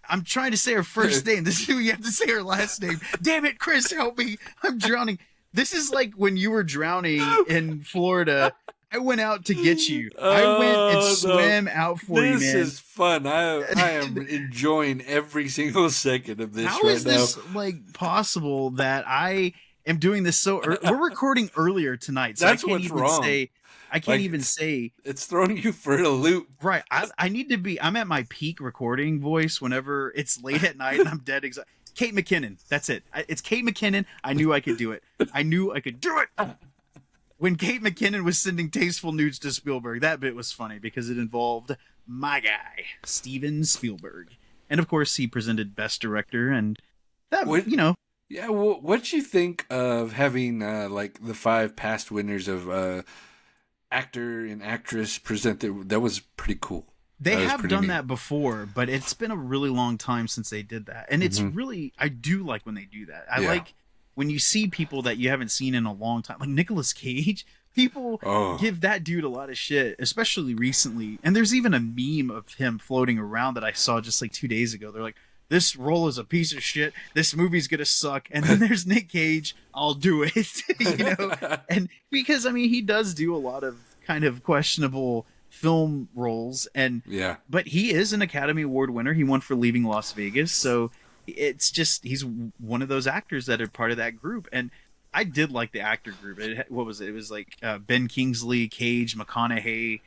I'm trying to say her first name. This is who you have to say her last name. Damn it, Chris, help me! I'm drowning. This is like when you were drowning in Florida. I went out to get you. I went and swam out for you, man. This is fun. I am enjoying every single second of this How right now. How is this like possible that I am doing this so early? We're recording earlier tonight, so That's what's wrong. I can't even say. It's throwing you for a loop. Right. I need to be. I'm at my peak recording voice whenever it's late at night and I'm dead exhausted. Kate McKinnon. That's it. It's Kate McKinnon. I knew I could do it. I knew I could do it. When Kate McKinnon was sending tasteful nudes to Spielberg, that bit was funny because it involved my guy, Steven Spielberg. And of course, he presented Best Director, and that, you know. Yeah, well, what'd you think of having, like, the 5 past winners of actor and actress present? That was pretty cool. They That was have pretty done neat. that before, but it's been a really long time since they did that. And it's really, I do like when they do that. I like when you see people that you haven't seen in a long time, like Nicolas Cage. People give that dude a lot of shit, especially recently. And there's even a meme of him floating around that I saw just like 2 days ago. They're like, this role is a piece of shit. This movie's gonna suck. And then there's Nick Cage. I'll do it. And because I mean, he does do a lot of kind of questionable film roles, and but he is an Academy Award winner. He won for Leaving Las Vegas, so it's just he's one of those actors that are part of that group. And I did like the actor group. What was it? It was like Ben Kingsley, Cage, McConaughey,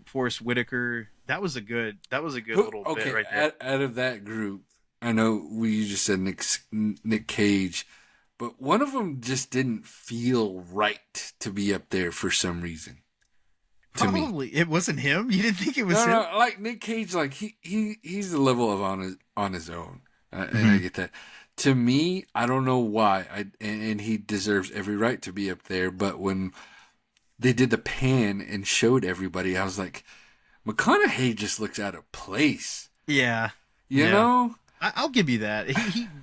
Forrest Whitaker. That was a good little bit right there. Out of that group, I know you just said Nick Cage, but one of them just didn't feel right to be up there for some reason. Probably it wasn't him. You didn't think it was him? No, like Nick Cage, like he's the level of on his own, and I get that. To me, I don't know why, and he deserves every right to be up there. But when they did the pan and showed everybody, I was like, McConaughey just looks out of place. Yeah, you know. I'll give you that.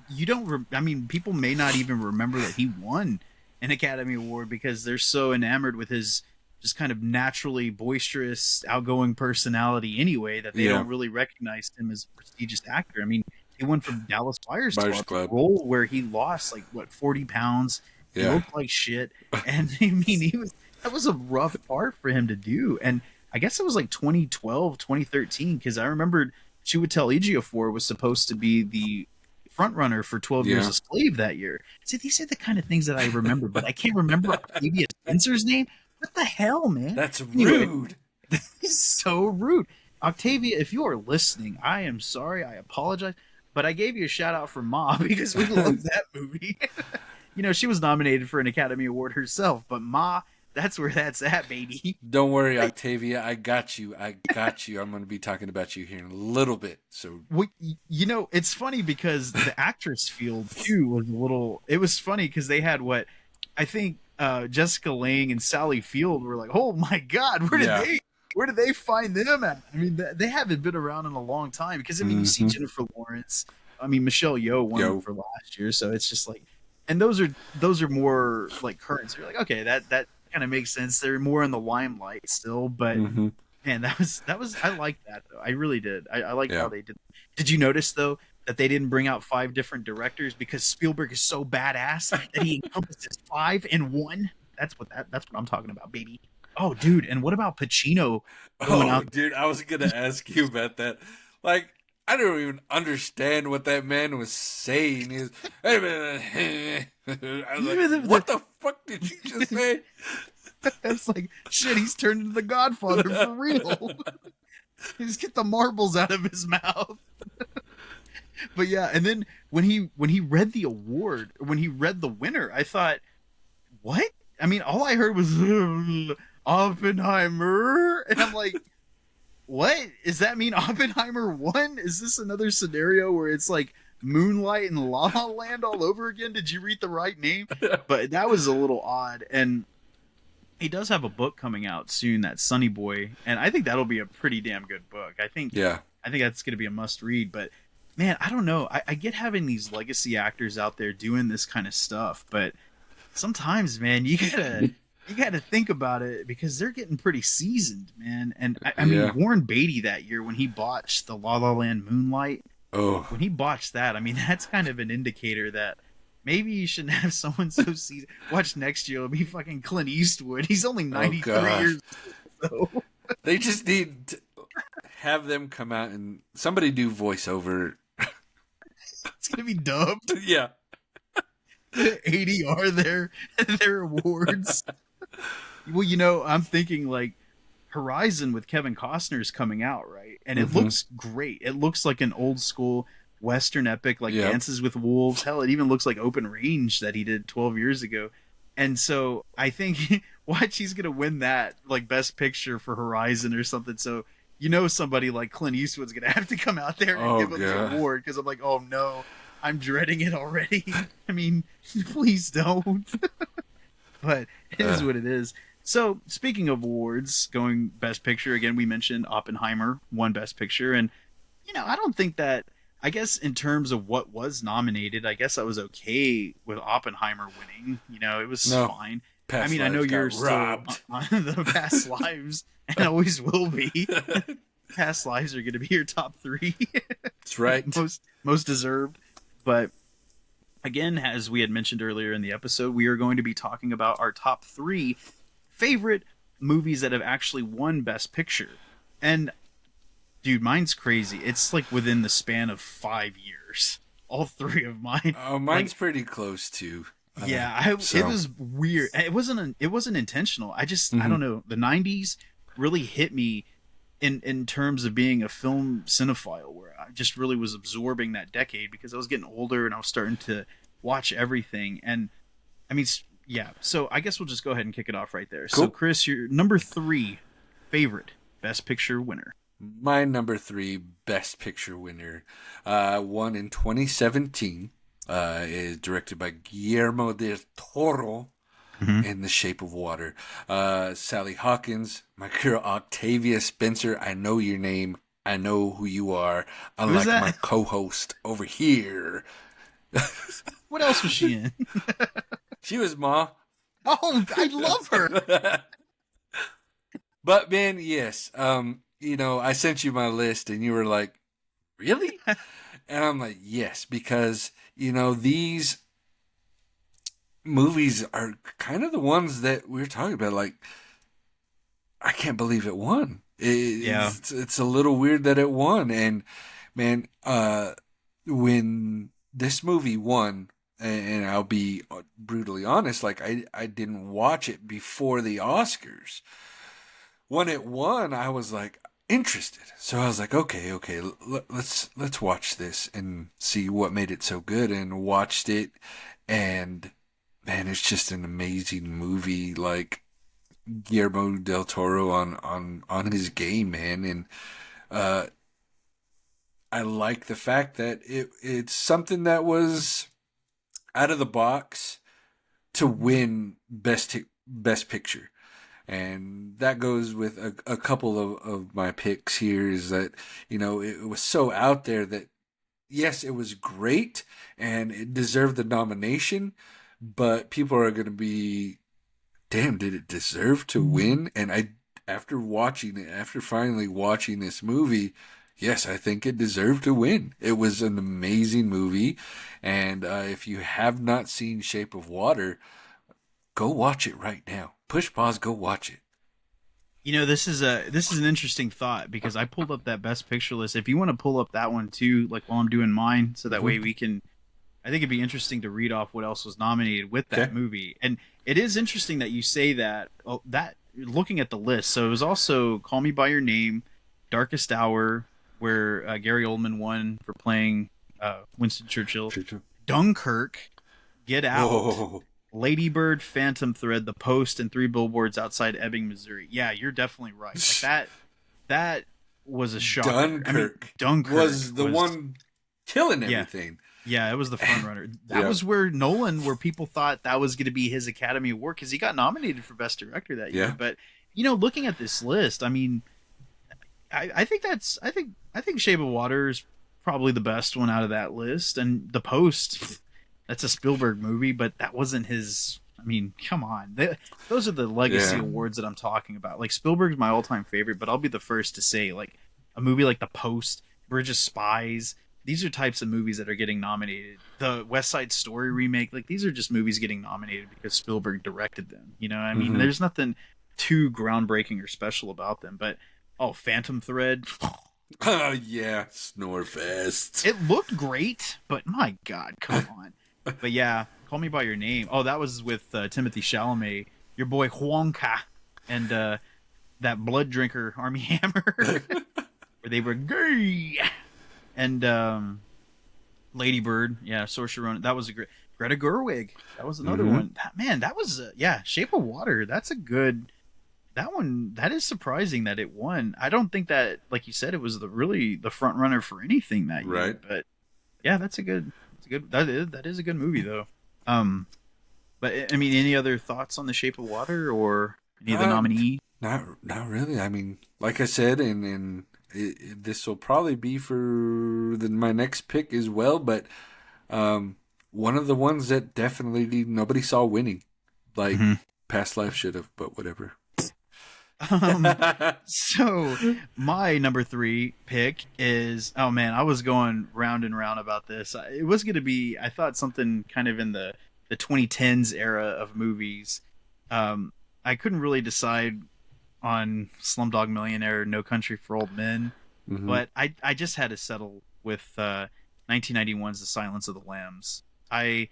You don't. I mean, people may not even remember that he won an Academy Award because they're so enamored with his just kind of naturally boisterous, outgoing personality anyway that they don't really recognize him as a prestigious actor. I mean, he went from Dallas Buyers Club, a role where he lost like 40 pounds. He looked like shit, and I mean, that was a rough part for him to do. And I guess it was like 2012, 2013, because I remembered Chiwetel Ejiofor was supposed to be the front runner for 12 Years a Slave that year. See, these are the kind of things that I remember, but I can't remember Octavia Spencer's name. What the hell, man? That's rude. This is so rude. Octavia, if you are listening, I am sorry. I apologize. But I gave you a shout out for Ma because we love that movie. She was nominated for an Academy Award herself, but Ma, that's where that's at, baby. Don't worry, Octavia. I got you. I'm going to be talking about you here in a little bit. So, it's funny because the actress field too was a little. It was funny because they had I think Jessica Lange and Sally Field were like, oh my God, where did they find them at? I mean, they haven't been around in a long time because I mean, you see Jennifer Lawrence. I mean, Michelle Yeoh won for last year, so it's just like, and those are more like current. So you're like, okay, that kind of makes sense. They're more in the limelight still, but man, that was I like that though. I really did. I liked how they did. Did you notice though that they didn't bring out 5 different directors because Spielberg is so badass that he encompasses 5 in one? That's what I'm talking about, baby. Oh, dude, and what about Pacino going out? Dude, I was gonna ask you about that. Like, I don't even understand what that man was saying. He was, I was like, what the fuck did you just say? It's like, shit, he's turned into the Godfather for real. He just get the marbles out of his mouth. But yeah, and then when he read the award, when he read the winner, I thought, what? I mean, all I heard was Oppenheimer, and I'm like, what? Does that mean Oppenheimer won? Is this another scenario where it's like Moonlight and La La Land all over again? Did you read the right name? But that was a little odd. And he does have a book coming out soon, that Sonny Boy, and I think that'll be a pretty damn good book. I think that's going to be a must read. But man, I don't know. I get having these legacy actors out there doing this kind of stuff, but sometimes, man, you gotta think about it because they're getting pretty seasoned, man. And I mean, Warren Beatty that year when he botched the La La Land Moonlight, when he botched that, I mean, that's kind of an indicator that maybe you shouldn't have someone so seasoned. Watch next year, it'll be fucking Clint Eastwood. He's only 93 years old. So. They just need to have them come out and somebody do voiceover. It's gonna be dubbed. Yeah. ADR their awards. Well, I'm thinking like Horizon with Kevin Costner's coming out, right? And it looks great. It looks like an old school Western epic, like Dances with Wolves. Hell, it even looks like Open Range that he did 12 years ago. And so I think watch, he's gonna win that like Best Picture for Horizon or something. So somebody like Clint Eastwood's gonna have to come out there and give him the award because I'm like, oh no, I'm dreading it already. I mean, please don't. But it is what it is. So, speaking of awards, going Best Picture again, we mentioned Oppenheimer won Best Picture, and I don't think that. I guess in terms of what was nominated, I guess I was okay with Oppenheimer winning. It was No, fine. I Past mean, I know Lives you're got still robbed. on the Past Lives, and always will be. Past Lives are going to be your top three, That's right. most deserved. But again, as we had mentioned earlier in the episode, we are going to be talking about our top three favorite movies that have actually won Best Picture. And dude, mine's crazy. It's like within the span of 5 years. All three of mine. Oh, mine's Like, pretty close too. it So. was weird. It wasn't intentional. I Mhm. don't know. The '90s really hit me in terms of being a film cinephile, where I just really was absorbing that decade because I was getting older and I was starting to watch everything. And I mean, yeah. So I guess we'll just go ahead and kick it off right there. So, Cool. Chris, your number three favorite Best Picture winner. My number three Best Picture winner, won in 2017, is directed by Guillermo del Toro, Mm-hmm. in The Shape of Water. Sally Hawkins, my girl Octavia Spencer. I know your name. I know who you are. Who's Unlike my that? co-host over here, What else was she in? she was Ma. Oh, I love her. But man, yes. I sent you my list, and you were like, "Really?" And I'm like, "Yes," because these movies are kind of the ones that we're talking about. Like, I can't believe it won. Yeah. It's a little weird that it won. And man, when this movie won, and I'll be brutally honest, like I didn't watch it before the Oscars. When it won, I was like interested. So I was like, okay, let's watch this and see what made it so good. And watched it, and man, it's just an amazing movie. Like, Guillermo del Toro on his game, man. And uh, I like the fact that it's something that was out of the box to win best picture. And that goes with a couple of my picks here. Is that it was so out there that, yes, it was great and it deserved the nomination, but people are going to be, damn, did it deserve to win? And after finally watching this movie, yes, I think it deserved to win. It was an amazing movie. And if you have not seen Shape of Water, go watch it right now. Push pause, go watch it. This is an interesting thought because I pulled up that Best Picture list. If you want to pull up that one too, like while I'm doing mine, so that way Mm-hmm. we can. I think it'd be interesting to read off what else was nominated with Okay. that movie. And it is interesting that you say that. Oh, that looking at the list. So it was also Call Me by Your Name, Darkest Hour, where Gary Oldman won for playing Winston Churchill, Dunkirk, Get Out, Whoa. Lady Bird, Phantom Thread, The Post, and Three Billboards Outside Ebbing, Missouri. Yeah, you're definitely right. Like that was a shocker. Dunkirk, I mean, Dunkirk was the one killing yeah, everything. yeah, it was the front runner. That Yeah. was where people thought that was going to be his Academy Award because he got nominated for Best Director that year. Yeah. But looking at this list, I mean, I think Shape of Water is probably the best one out of that list, and The Post, that's a Spielberg movie, but that wasn't his. I mean, come on, those are the legacy Yeah. awards that I'm talking about. Like Spielberg's my all-time favorite, but I'll be the first to say like a movie like The Post, Bridge of Spies. These are types of movies that are getting nominated. The West Side Story remake, like these are just movies getting nominated because Spielberg directed them. I mean, Mhm. there's nothing too groundbreaking or special about them. But Phantom Thread, Oh yeah, Snorefest. it looked great, but my God, come on. But yeah, Call Me by Your Name. Oh, that was with Timothy Chalamet, your boy Huanca, and that blood drinker Army Hammer, where they were gay. And Lady Bird, yeah, Saoirse Ronan. That was a great. Greta Gerwig, that was another Mhm. one. That was Shape of Water. That's a good. That one, that is surprising that it won. I don't think that, like you said, it was really the front runner for anything that year. Right. But yeah, that's a good. That is a good movie though. But I mean, any other thoughts on The Shape of Water or Any of the nominee? Not really. I mean, like I said, and this will probably be for my next pick as well. But one of the ones that definitely nobody saw winning, like Mm-hmm. Past Life should have, but whatever. Um, so my number 3 pick is, oh man, I was going round and round about this. It was going to be, I thought something kind of in the 2010s era of movies. I couldn't really decide on Slumdog Millionaire, No Country for Old Men, Mm-hmm. but I just had to settle with 1991's The Silence of the Lambs. I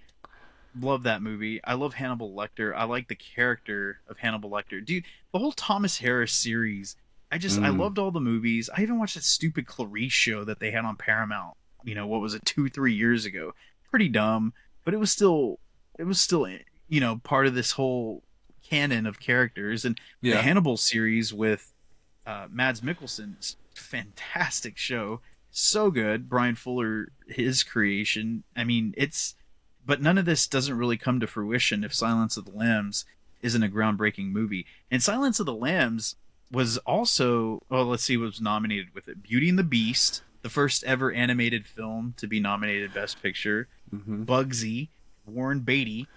love that movie. I love Hannibal Lecter. I like the character of Hannibal Lecter. Dude, the whole Thomas Harris series, I Mm. loved all the movies. I even watched that stupid Clarice show that they had on Paramount, what was it, 2, 3 years ago? Pretty dumb, but it was still, part of this whole canon of characters. And the Yeah. Hannibal series with Mads Mikkelsen, fantastic show. So good. Brian Fuller, his creation. I mean, but none of this doesn't really come to fruition if Silence of the Lambs isn't a groundbreaking movie. And Silence of the Lambs was also, well, let's see what was nominated with it. Beauty and the Beast, the first ever animated film to be nominated Best Picture. Mm-hmm. Bugsy, Warren Beatty,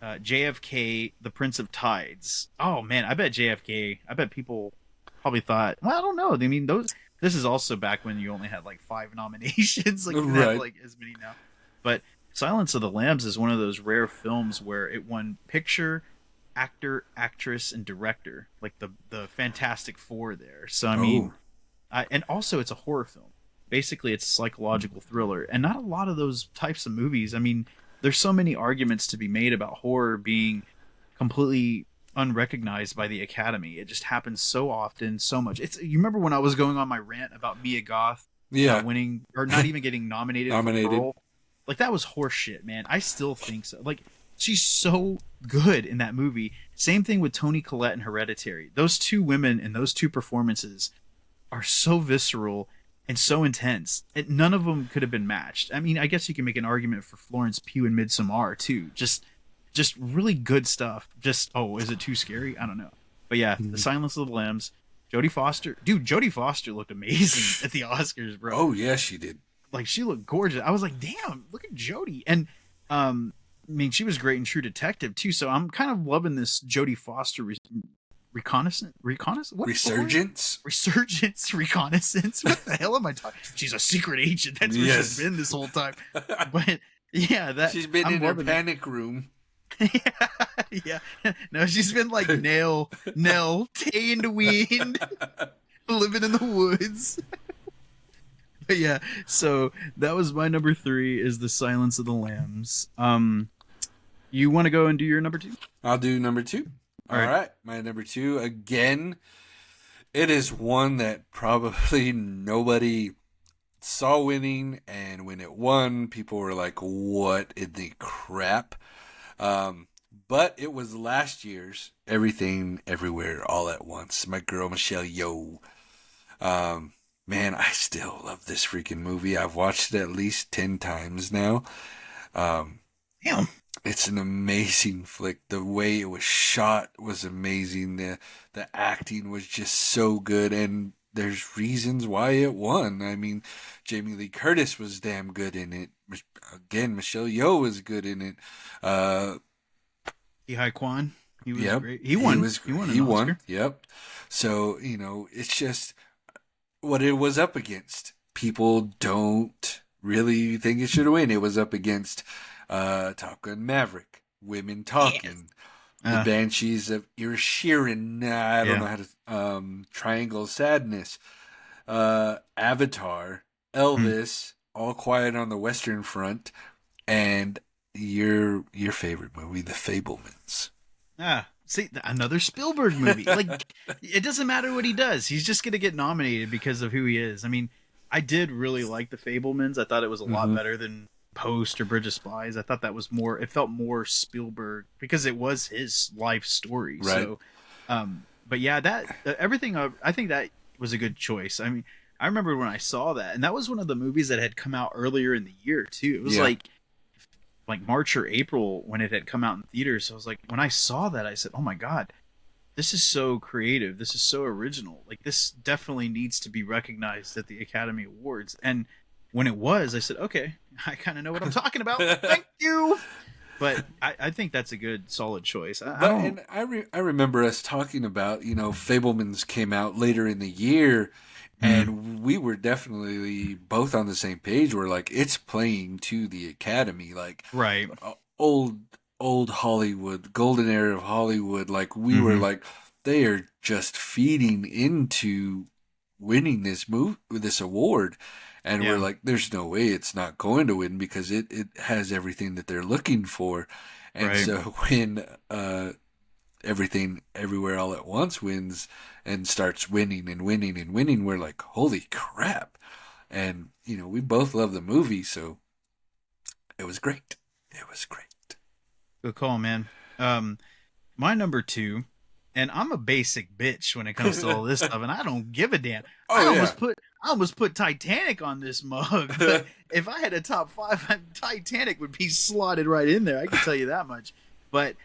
JFK, The Prince of Tides. Oh man, I bet people probably thought, well, I don't know. I mean, this is also back when you only had like 5 nominations. Like you have Right. like as many now. But Silence of the Lambs is one of those rare films where it won picture, actor, actress, and director, like the Fantastic Four there. So I Oh. mean, and also it's a horror film. Basically, it's a psychological thriller, and not a lot of those types of movies. I mean, there's so many arguments to be made about horror being completely unrecognized by the Academy. It just happens so often, so much. You remember when I was going on my rant about Mia Goth Yeah. winning or not even getting nominated for Nominated. Pearl? Like that was horseshit, man. I still think so. Like she's so good in that movie. Same thing with Toni Collette in Hereditary. Those two women in those two performances are so visceral and so intense. None of them could have been matched. I mean, I guess you can make an argument for Florence Pugh and Midsommar too. Just really good stuff. Just is it too scary? I don't know. But yeah, The Silence of the Lambs. Jodie Foster, dude. Jodie Foster looked amazing at the Oscars, bro. Oh yeah, she did. Like she looked gorgeous. I was like, damn, look at Jodie. And I mean, she was great in True Detective too. So I'm kind of loving this Jodie Foster reconnaissance. What Resurgence. Resurgence, reconnaissance. What the hell am I talking? She's a secret agent. That's where she's been this whole time. But yeah, she's been in her panic room. Yeah. No, she's been like Nell, Tay in the wind, living in the woods. But yeah, so that was my number 3 is The Silence of the Lambs. You want to go and do your number 2? I'll do number 2. All right. My number 2, again, it is one that probably nobody saw winning, and when it won, people were like, what in the crap? But it was last year's Everything Everywhere All at Once. My girl Michelle Yeoh. Man, I still love this freaking movie. I've watched it at least 10 times now. Damn. It's an amazing flick. The way it was shot was amazing. The acting was just so good, and there's reasons why it won. I mean, Jamie Lee Curtis was damn good in it. Again, Michelle Yeoh was good in it. Hai Kwan, he was great. He won. Oscar. Yep. So, it's just what it was up against. People don't really think it should win. It was up against Top Gun Maverick, Women Talking, The Banshees of Inisherin. I don't know how to Triangle of Sadness, Avatar, Elvis, All Quiet on the Western Front, and your favorite movie, The Fabelmans. See, another Spielberg movie. Like, it doesn't matter what he does. He's just going to get nominated because of who he is. I mean, I did really like The Fabelmans. I thought it was a lot better than Post or Bridge of Spies. I thought that was it felt more Spielberg because it was his life story. Right. So, but yeah, I think that was a good choice. I mean, I remember when I saw that, and that was one of the movies that had come out earlier in the year too. It was like March or April when it had come out in theaters. So I was like, when I saw that, I said, oh my God, this is so creative. This is so original. Like, this definitely needs to be recognized at the Academy Awards. And when it was, I said, okay, I kind of know what I'm talking about. Thank you. But I think that's a good, solid choice. I But don't. and I remember us talking about, Fablemans came out later in the year, Mm, and we were definitely both on the same page. We're like, it's playing to the Academy, like right. old old Hollywood, golden era of Hollywood. Like we were Hmm. like, they are just feeding into winning this award. And we're Yeah. like, there's no way it's not going to win because it has everything that they're looking for. And Right. so when everything everywhere all at once wins and starts winning and winning and winning, we're like, holy crap. And, we both love the movie, so it was great. It was great. Good call, man. Um, my number two, and I'm a basic bitch when it comes to all this stuff, and I don't give a damn. Oh, yeah. I almost put Titanic on this mug, but if I had a top five, Titanic would be slotted right in there. I can tell you that much. But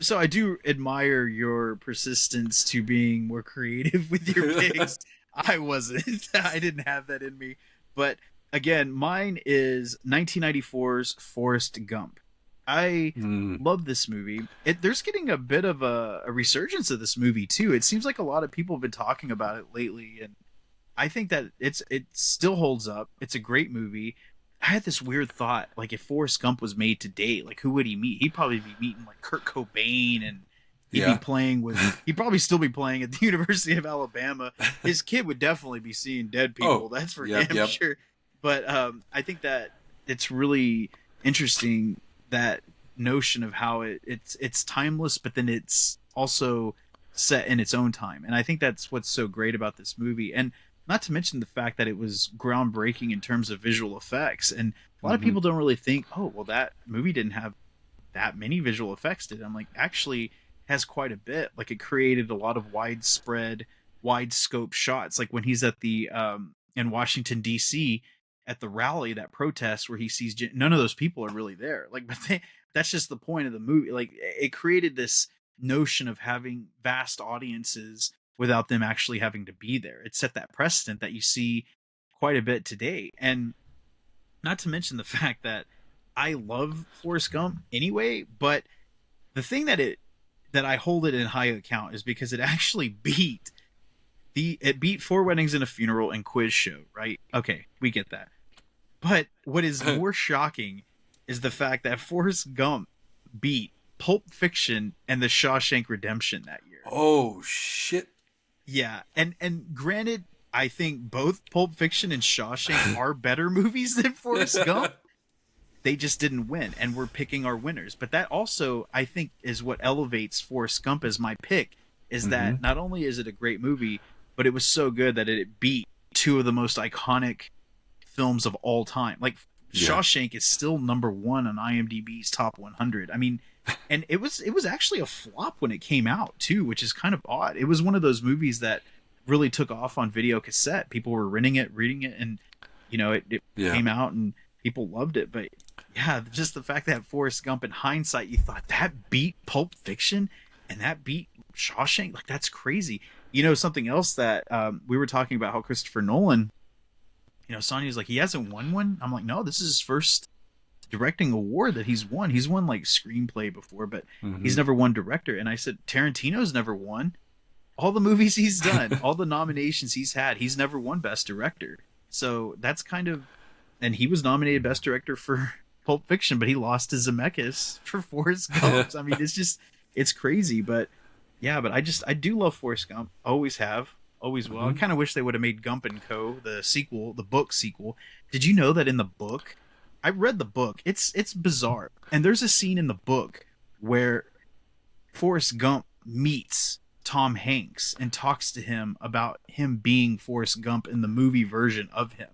so I do admire your persistence to being more creative with your picks. I wasn't. I didn't have that in me. But again, mine is 1994's Forrest Gump. I Mm, love this movie. There's getting a bit of a resurgence of this movie too. It seems like a lot of people have been talking about it lately, and I think that it still holds up. It's a great movie. I had this weird thought, like if Forrest Gump was made today, like who would he meet? He'd probably be meeting like Kurt Cobain, and he'd be yeah. playing with. He'd probably still be playing at the University of Alabama. His kid would definitely be seeing dead people. Oh, That's for yep, damn yep. sure. But I think that it's really interesting, that notion of how it's timeless, but then it's also set in its own time. And I think that's what's so great about this movie. And not to mention the fact that it was groundbreaking in terms of visual effects. And a lot of Hmm. people don't really think, oh, well, that movie didn't have that many visual effects, did it? I'm like, actually has quite a bit. Like, it created a lot of widespread, wide scope shots. Like when he's at the in Washington D.C. at the rally, that protest where he sees none of those people are really there. Like, but that's just the point of the movie. Like, it created this notion of having vast audiences without them actually having to be there. It set that precedent that you see quite a bit today. And not to mention the fact that I love Forrest Gump anyway, but the thing that I hold it in high account is because it actually beat Four Weddings and a Funeral and Quiz Show, right? Okay, we get that. But what is more shocking is the fact that Forrest Gump beat Pulp Fiction and The Shawshank Redemption that year. Oh, shit. Yeah, and granted, I think both Pulp Fiction and Shawshank are better movies than Forrest Gump. They just didn't win, and we're picking our winners. But that also, I think, is what elevates Forrest Gump as my pick. Is Hmm. that not only is it a great movie, but it was so good that it beat two of the most iconic films of all time. Like, Yeah. Shawshank is still number one on IMDb's top 100. I mean, and it was actually a flop when it came out too, which is kind of odd. It was one of those movies that really took off on video cassette. People were renting it, reading it, and it Yeah. came out and people loved it. But yeah, just the fact that Forrest Gump, in hindsight, you thought that beat Pulp Fiction and that beat Shawshank, like, that's crazy. Something else that we were talking about, how Christopher Nolan, Sonya's like, he hasn't won one. I'm like, no, this is his first directing award that he's won. He's won like screenplay before, but Hmm. he's never won director. And I said, Tarantino's never won. All the movies he's done, all the nominations he's had, he's never won best director. So that's kind of, and he was nominated best director for Pulp Fiction, but he lost to Zemeckis for Forrest Gump. I mean, it's crazy. But yeah, but I do love Forrest Gump. Always have, always will. I Hmm. kind of wish they would have made Gump and Co. the sequel, the book sequel. Did you know that in the book, I read the book. It's bizarre, and there's a scene in the book where Forrest Gump meets Tom Hanks and talks to him about him being Forrest Gump in the movie version of him.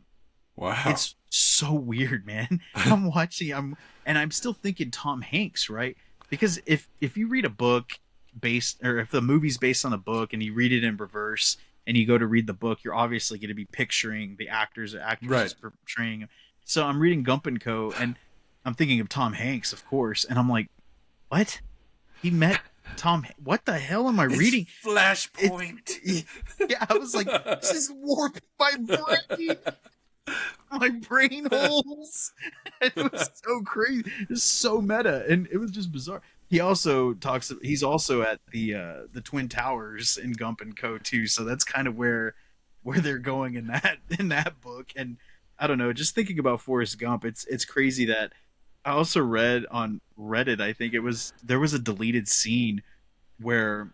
Wow. It's so weird, man. I'm watching, and I'm still thinking Tom Hanks, right? Because if you read a book based, or if the movie's based on a book and you read it in reverse and you go to read the book, you're obviously going to be picturing the actors or actresses Right. portraying. So I'm reading Gump and Co. and I'm thinking of Tom Hanks, of course, and I'm like, what? He met Tom, what the hell am I reading? Flashpoint. Yeah, I was like, this is warping my brain. My brain holes. It was so crazy. It's so meta, and it was just bizarre. He also talks. He's also at the Twin Towers in Gump and Co. too. So that's kind of where they're going in that book. And I don't know. Just thinking about Forrest Gump, it's crazy that I also read on Reddit. I think there was a deleted scene where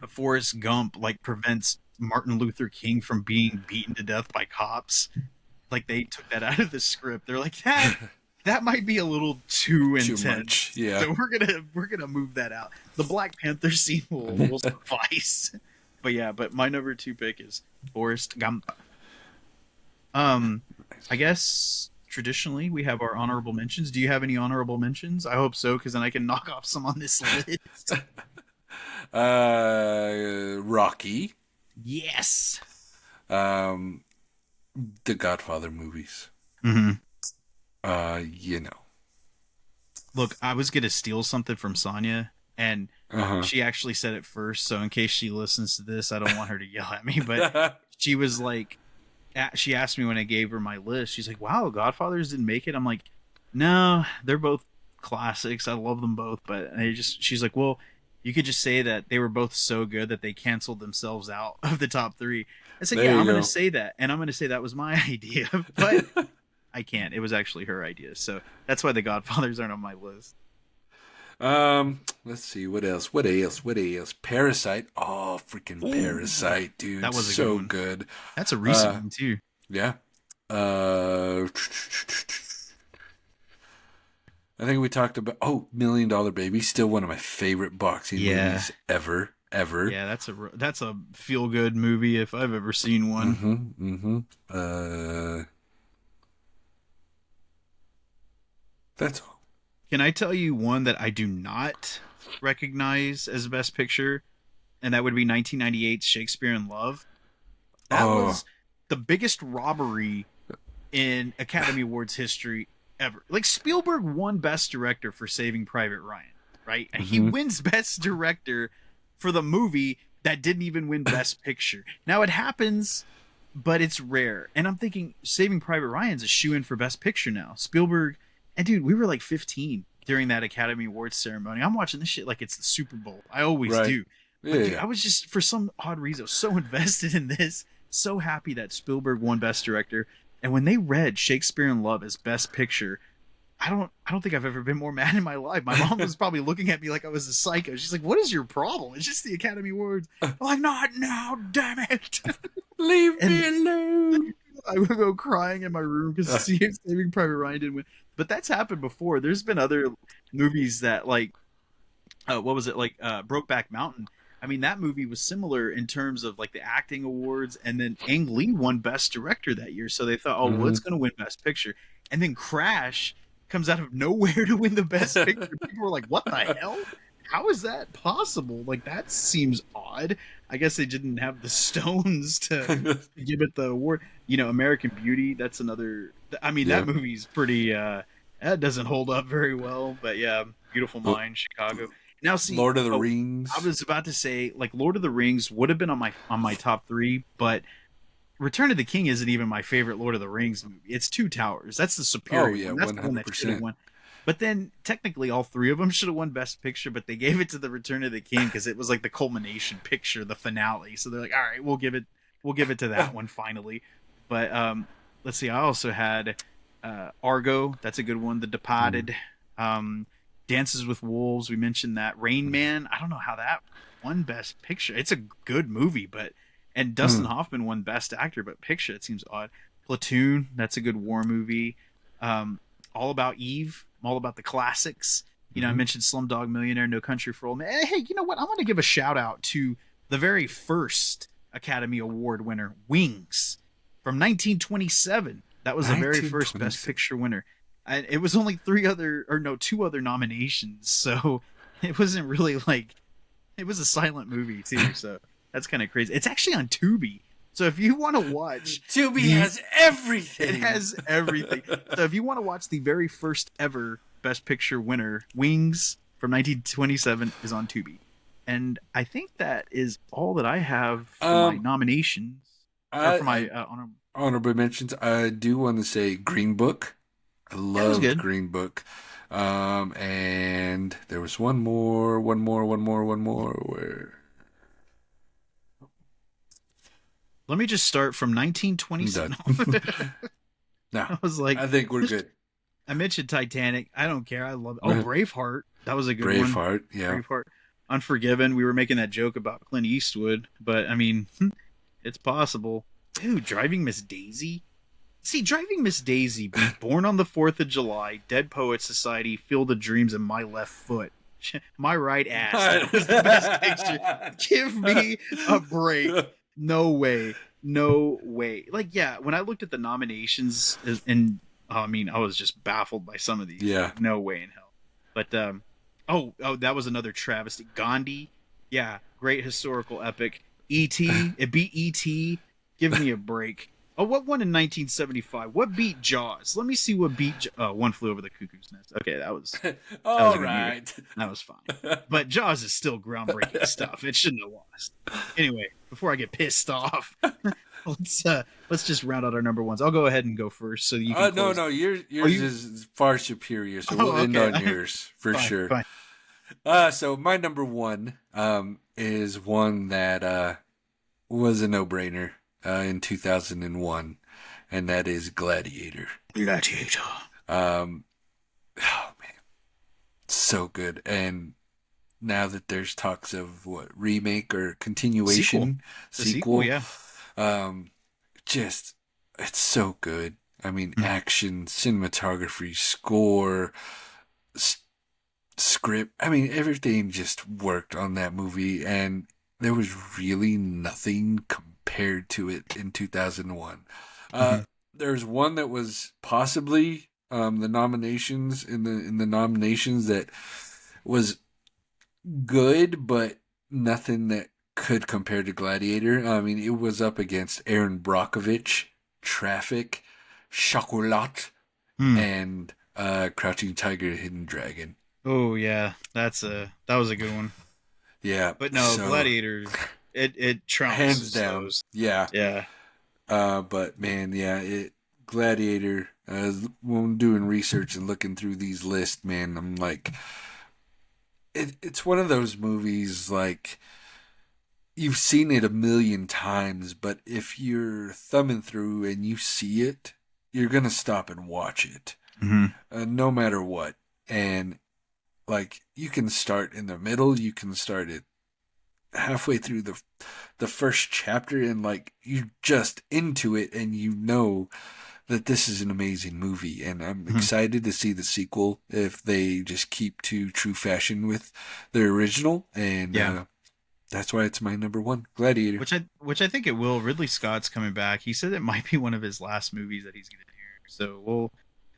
Forrest Gump like prevents Martin Luther King from being beaten to death by cops. Like they took that out of the script. They're like that might be a little too intense. Much, yeah. So we're gonna move that out. The Black Panther scene will suffice. But yeah, but my number 2 pick is Forrest Gump. I guess traditionally we have our honorable mentions. Do you have any honorable mentions? I hope so, because then I can knock off some on this list. Rocky. Yes. The Godfather movies. Mm-hmm. Look, I was gonna steal something from Sonya, and she actually said it first. So in case she listens to this, I don't want her to yell at me. But she was like, she asked me when I gave her my list. She's like, "Wow, Godfathers didn't make it." I'm like, "No, they're both classics. I love them both." But she's like, "Well, you could just say that they were both so good that they canceled themselves out of the top 3." I said, "Yeah, I'm going to say that, and I'm going to say that was my idea." But I can't. It was actually her idea. So that's why the Godfathers aren't on my list. Let's see. What else? Parasite. Oh, freaking Parasite, dude. That was so good. That's a recent one, too. Yeah. I think we talked about, $1 Million Baby. Still one of my favorite boxing movies ever. Yeah, that's a feel-good movie if I've ever seen one. That's all. Can I tell you one that I do not recognize as Best Picture? And that would be 1998's Shakespeare in Love. That was the biggest robbery in Academy Awards history ever. Like, Spielberg won Best Director for Saving Private Ryan, right? And he wins Best Director for the movie that didn't even win Best Picture. Now, it happens, but it's rare. And I'm thinking Saving Private Ryan's a shoo-in for Best Picture now. Spielberg... And dude, we were like 15 during that Academy Awards ceremony. I'm watching this shit like it's the Super Bowl. I always do. But dude, I was just, for some odd reason, so invested in this. So happy that Spielberg won Best Director. And when they read Shakespeare in Love as Best Picture, I don't think I've ever been more mad in my life. My mom was probably looking at me like I was a psycho. She's like, "What is your problem? It's just the Academy Awards." I'm like, "Not now, damn it. Leave me alone." I would go crying in my room because Saving Private Ryan didn't win. But that's happened before. There's been other movies that, like, what was it, like Brokeback Mountain. I mean, that movie was similar in terms of like the acting awards, and then Ang Lee won Best Director that year, so they thought, "Oh, well, it's going to win Best Picture." And then Crash comes out of nowhere to win the Best Picture. People were like, "What the hell? How is that possible? Like, that seems odd." I guess they didn't have the stones to give it the award. You know, American Beauty, that's another... I mean, that movie's pretty... that doesn't hold up very well, but yeah, Beautiful Mind, Chicago. Now, see... Lord of the Rings. I was about to say, like, Lord of the Rings would have been on my top 3, but Return of the King isn't even my favorite Lord of the Rings movie. It's Two Towers. That's the superior one. That's 100%. The one that should have won. But then, technically, all 3 of them should have won Best Picture, but they gave it to the Return of the King because it was like the culmination picture, the finale. So they're like, "All right, we'll give it to that one finally." But let's see. I also had Argo. That's a good one. The Departed. Dances with Wolves. We mentioned that. Rain Man. I don't know how that won Best Picture. It's a good movie, and Dustin Hoffman won Best Actor, but Picture, it seems odd. Platoon. That's a good war movie. All About Eve. I'm all about the classics. You know, I mentioned Slumdog Millionaire, No Country for Old Men. Hey, you know what? I want to give a shout out to the very first Academy Award winner, Wings, from 1927. That was the very first Best Picture winner. And it was only 2 other nominations. So it wasn't really like, it was a silent movie too. So that's kind of crazy. It's actually on Tubi. So if you want to watch... Tubi has everything. It has everything. So if you want to watch the very first ever Best Picture winner, Wings, from 1927 is on Tubi. And I think that is all that I have for my Um, nominations, or for I my honor. honorable mentions. I do want to say Green Book. I Yeah, it was loved good. Green Book. And there was one more. Where Let me just start from I'm done. 1927. No, I was like, I think we're good. I mentioned Titanic. I don't care. I love it. Oh, Braveheart. That was a good one. Braveheart. Yeah. Braveheart. Unforgiven. We were making that joke about Clint Eastwood, but I mean, it's possible. Dude, Driving Miss Daisy. See, Driving Miss Daisy beat Born on the 4th of July, Dead Poets Society, Field of Dreams, and My Left Foot. My right ass. That was the best picture. Give me a break. No way. No way. Like, yeah, when I looked at the nominations, and I mean, I was just baffled by some of these. Yeah. Like, no way in hell. But, oh, that was another travesty. Gandhi. Yeah, great historical epic. E.T. It beat E.T. Give me a break. Oh, what won in 1975? What beat Jaws? Let me see what beat One Flew Over the Cuckoo's Nest. Okay, that was a All good movie. right. That was fine. But Jaws is still groundbreaking stuff. It shouldn't have lost. Anyway, before I get pissed off, let's just round out our number ones. I'll go ahead and go first, so you can close. No. Yours is far superior, so we'll end okay. on yours for Fine, sure. fine. So my number one is one that was a no-brainer in 2001, and that is Gladiator. Gladiator. Oh man, so good. And now that there's talks of what remake or continuation sequel, yeah. Just it's so good. I mean, action, cinematography, score, script. I mean, everything just worked on that movie, and there was really nothing compared to it in 2001. There's one that was possibly the nominations in the nominations that was good, but nothing that could compare to Gladiator. I mean, it was up against Aaron Brockovich, Traffic, Chocolat, and Crouching Tiger, Hidden Dragon. Oh yeah, that was a good one. Yeah, But no, Gladiator, it trumps hands down. those. Yeah, Yeah. But man, yeah, Gladiator. When I'm doing research and looking through these lists, man, I'm like, it's one of those movies like you've seen it a million times, but if you're thumbing through and you see it, you're gonna stop and watch it, no matter what. And like, you can start in the middle, you can start it halfway through the first chapter, and like you're just into it, and you know that this is an amazing movie, and I'm excited to see the sequel if they just keep to true fashion with the original, and that's why it's my number one, Gladiator. Which I think it will. Ridley Scott's coming back. He said it might be one of his last movies that he's going to do. So we'll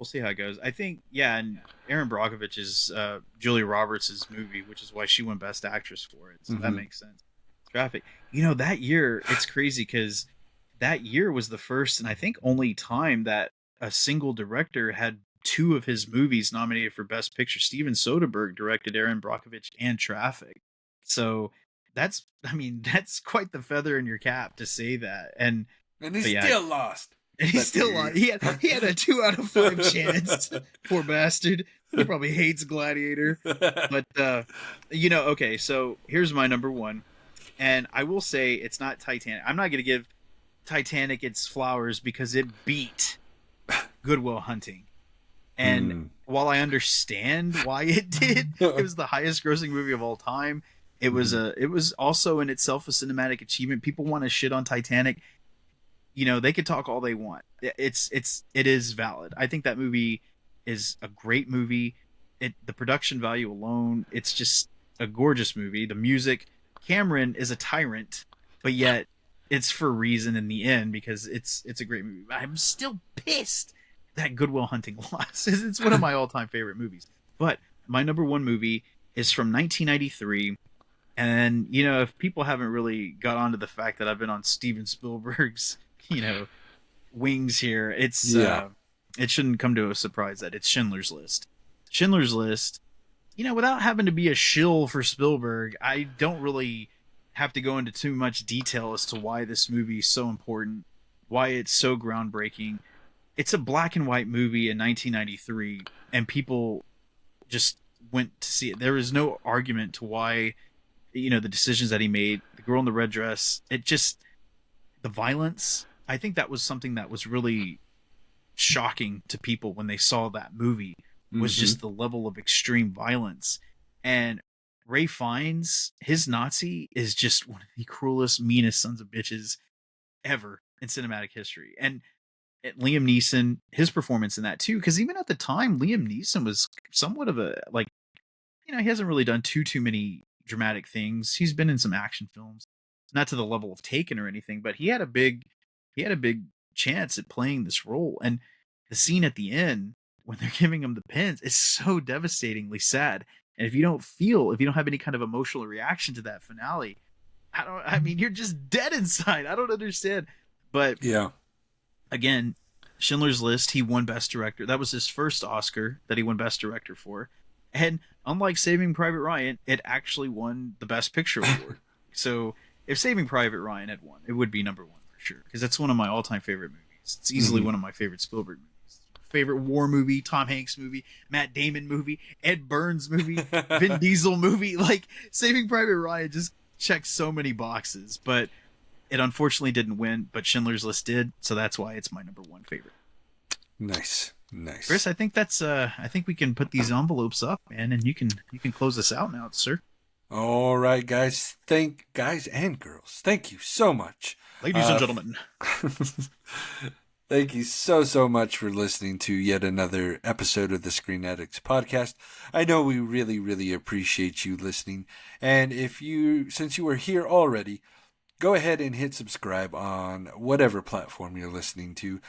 see how it goes. I think, yeah, and Aaron Brockovich is Julia Roberts' movie, which is why she won Best Actress for it. So that makes sense. Traffic. You know, that year, it's crazy because that year was the first and I think only time that a single director had two of his movies nominated for Best Picture. Steven Soderbergh directed Aaron Brockovich and Traffic. So that's quite the feather in your cap to say that. And he still lost. And he still lost. He had a 2 out of 5 chance. Poor bastard. He probably hates Gladiator. But okay, so here's my number one. And I will say it's not Titanic. I'm not going to give Titanic its flowers because it beat Good Will Hunting. And while I understand why it did, it was the highest grossing movie of all time. It was also in itself a cinematic achievement. People want to shit on Titanic. You know, they could talk all they want. It is valid. I think that movie is a great movie. The production value alone, it's just a gorgeous movie. The music, Cameron is a tyrant, but yet it's for a reason in the end because it's a great movie. I'm still pissed that Good Will Hunting lost. It's one of my all-time favorite movies. But my number one movie is from 1993. And, you know, if people haven't really got onto the fact that I've been on Steven Spielberg's, wings here, it shouldn't come to a surprise that it's Schindler's List. Schindler's List without having to be a shill for Spielberg, I don't really have to go into too much detail as to why this movie is so important, why it's so groundbreaking. It's a black and white movie in 1993, and people just went to see it. There was no argument to why, the decisions that he made, the girl in the red dress, the violence. I think that was something that was really shocking to people when they saw that movie, was just the level of extreme violence. And Ray Fiennes, his Nazi is just one of the cruelest, meanest sons of bitches ever in cinematic history. And Liam Neeson, his performance in that too, because even at the time, Liam Neeson was somewhat of a, like, he hasn't really done too many dramatic things. He's been in some action films, not to the level of Taken or anything, but he had a big chance at playing this role. And the scene at the end when they're giving him the pins is so devastatingly sad. And if you don't have any kind of emotional reaction to that finale, you're just dead inside. I don't understand. But Yeah. again, Schindler's List, he won Best Director. That was his first Oscar that he won Best Director for. And unlike Saving Private Ryan, it actually won the Best Picture award. So if Saving Private Ryan had won, it would be number one for sure, because that's one of my all-time favorite movies. It's easily one of my favorite Spielberg movies. Favorite war movie, Tom Hanks movie, Matt Damon movie, Ed Burns movie, Vin Diesel movie. Like, Saving Private Ryan just checks so many boxes, but it unfortunately didn't win, but Schindler's List did, so that's why it's my number one favorite. Nice. Chris, I think I think we can put these envelopes up, man, and you can close us out now, sir. All right, guys. Guys and girls, thank you so much. Ladies and gentlemen. Thank you so much for listening to yet another episode of the Screen Addicts podcast. I know we really, really appreciate you listening. And since you are here already, go ahead and hit subscribe on whatever platform you're listening to,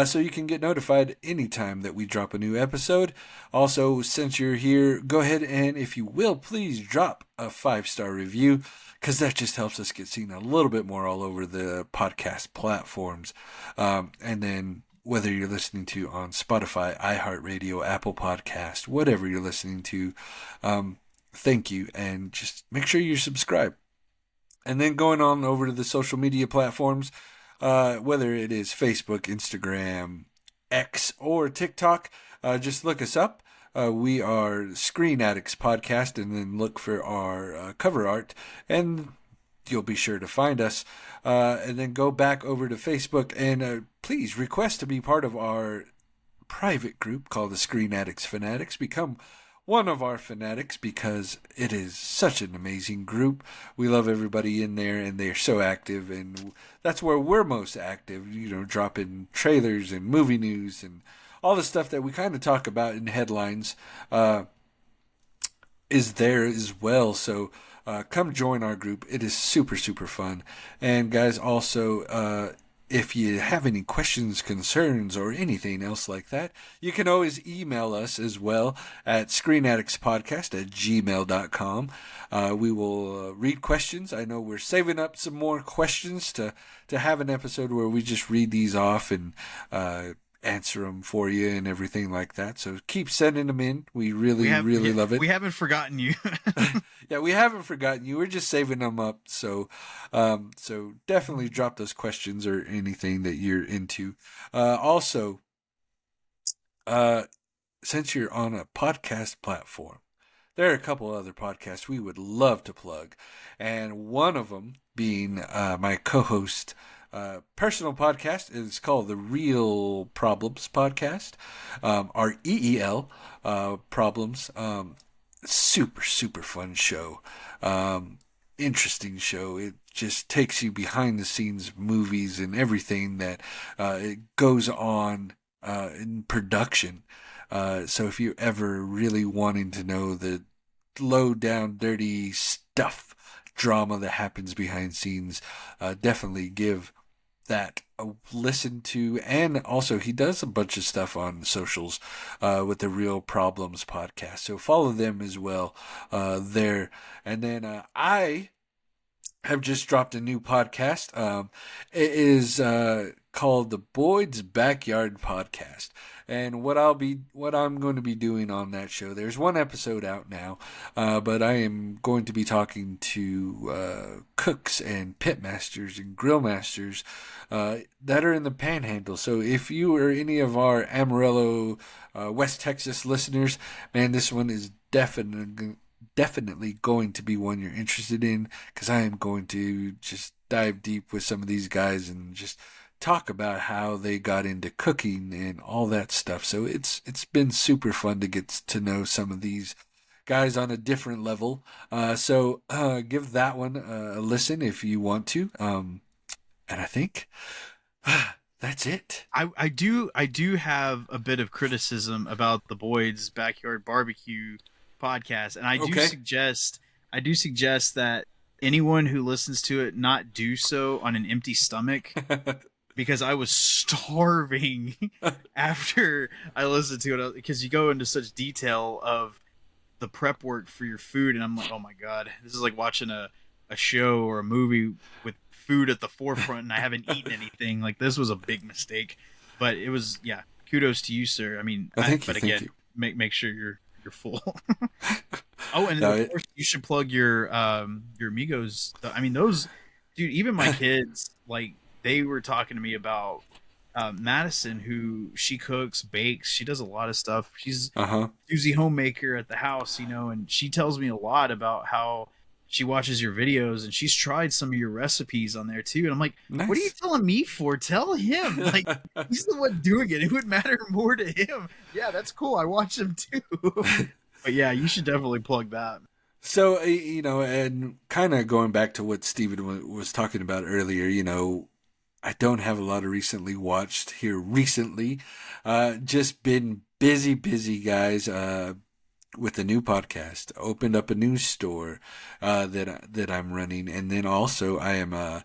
so you can get notified anytime that we drop a new episode. Also, since you're here, go ahead and, if you will, please drop a 5-star review, because that just helps us get seen a little bit more all over the podcast platforms. And then whether you're listening to on Spotify, iHeartRadio, Apple Podcast, whatever you're listening to, thank you, and just make sure you're subscribed. And then going on over to the social media platforms, whether it is Facebook, Instagram, X, or TikTok, just look us up. We are Screen Addicts Podcast, and then look for our cover art, and you'll be sure to find us. And then go back over to Facebook, and please request to be part of our private group called the Screen Addicts Fanatics. Become one of our fanatics, because it is such an amazing group. We love everybody in there, and they're so active, and that's where we're most active, dropping trailers and movie news and all the stuff that we kind of talk about in headlines is there as well. So come join our group. It is super fun. And guys, also, if you have any questions, concerns, or anything else like that, you can always email us as well at screenaddictspodcast@gmail.com. We will read questions. I know we're saving up some more questions to have an episode where we just read these off and answer them for you and everything like that. So keep sending them in. We really love it. We haven't forgotten you. Yeah, we haven't forgotten you. We're just saving them up. So definitely drop those questions or anything that you're into. Also, since you're on a podcast platform, there are a couple other podcasts we would love to plug. And one of them being my co-host personal podcast is called the Real Problems Podcast, our EEL Problems. Super fun show. Interesting show. It just takes you behind the scenes movies and everything that it goes on in production. So if you're ever really wanting to know the low down dirty stuff, drama that happens behind scenes, definitely give that a listen to. And also, he does a bunch of stuff on socials with the Real Problems Podcast, so follow them as well there. And then I have just dropped a new podcast. It is called the Boyd's Backyard Podcast. And what I'm going to be doing on that show, there's one episode out now, but I am going to be talking to cooks and pitmasters and grill masters that are in the Panhandle. So if you are any of our Amarillo, West Texas listeners, man, this one is definitely going to be one you're interested in, because I am going to just dive deep with some of these guys and just talk about how they got into cooking and all that stuff. So it's been super fun to get to know some of these guys on a different level. So give that one a listen if you want to. And I think that's it. I do have a bit of criticism about the Boyd's Backyard Barbecue podcast, and I do suggest that anyone who listens to it not do so on an empty stomach, because I was starving after I listened to it, because you go into such detail of the prep work for your food, and I'm like, oh my god, this is like watching a show or a movie with food at the forefront, and I haven't eaten anything. Like, this was a big mistake, but it was, yeah, kudos to you, sir. I mean, but again, make sure you're full. Oh, and of course you should plug your amigos. I mean, those, dude, even my kids, like, they were talking to me about Madison, who she cooks, bakes, she does a lot of stuff. She's Susie homemaker at the house, and she tells me a lot about how she watches your videos, and she's tried some of your recipes on there too. And I'm like, nice. What are you telling me for? Tell him. Like, he's the one doing it. It would matter more to him. Yeah, that's cool. I watch him too. But yeah, you should definitely plug that. So, and kind of going back to what Steven was talking about earlier, I don't have a lot of recently watched here recently. Just been busy, guys. With a new podcast, opened up a new store that I'm running, and then also I am a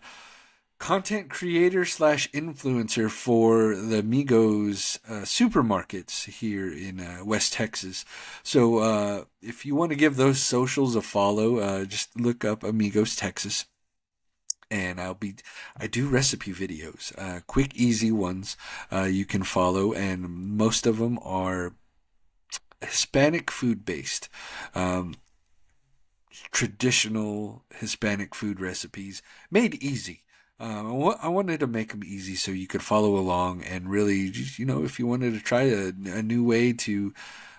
content creator / influencer for the Migos supermarkets here in West Texas. So if you want to give those socials a follow, just look up Amigos Texas. And I do recipe videos, quick, easy ones you can follow, and most of them are Hispanic food based, traditional Hispanic food recipes made easy. I wanted to make them easy so you could follow along, and really, just, if you wanted to try a new way to,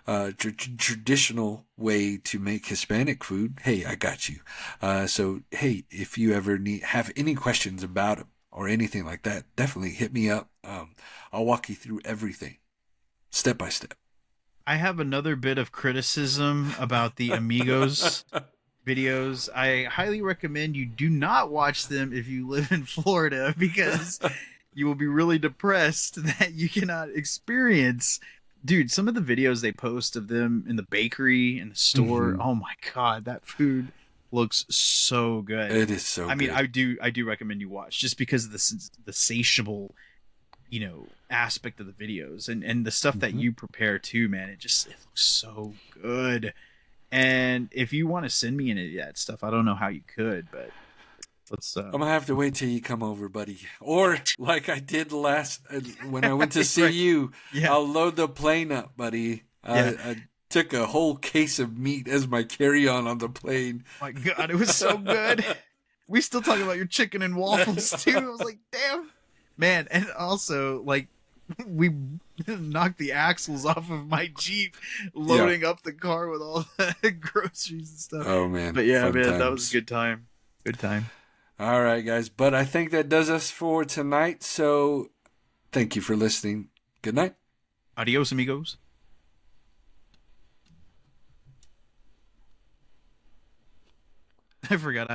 traditional way to make Hispanic food, hey, I got you. So, hey, if you ever have any questions about it or anything like that, definitely hit me up. I'll walk you through everything, step by step. I have another bit of criticism about the Amigos videos. I highly recommend you do not watch them if you live in Florida, because you will be really depressed that you cannot experience. Dude, some of the videos they post of them in the bakery, in the store, oh my god, that food looks so good. It is so good. I mean, I do recommend you watch, just because of the satiable, aspect of the videos, and the stuff that you prepare too, man. It looks so good. And if you want to send me any of that stuff, I don't know how you could, but let's I'm gonna have to wait till you come over, buddy, or like I did last when I went to see you. Yeah. I'll load the plane up, buddy. I took a whole case of meat as my carry-on on the plane. My god, it was so good. We still talking about your chicken and waffles too. I was like, damn, man. And also, like, we knocked the axles off of my Jeep, loading up the car with all the groceries and stuff. Oh man. But yeah, man, that was a good time. Good time. All right, guys. But I think that does us for tonight. So thank you for listening. Good night. Adios, amigos. I forgot.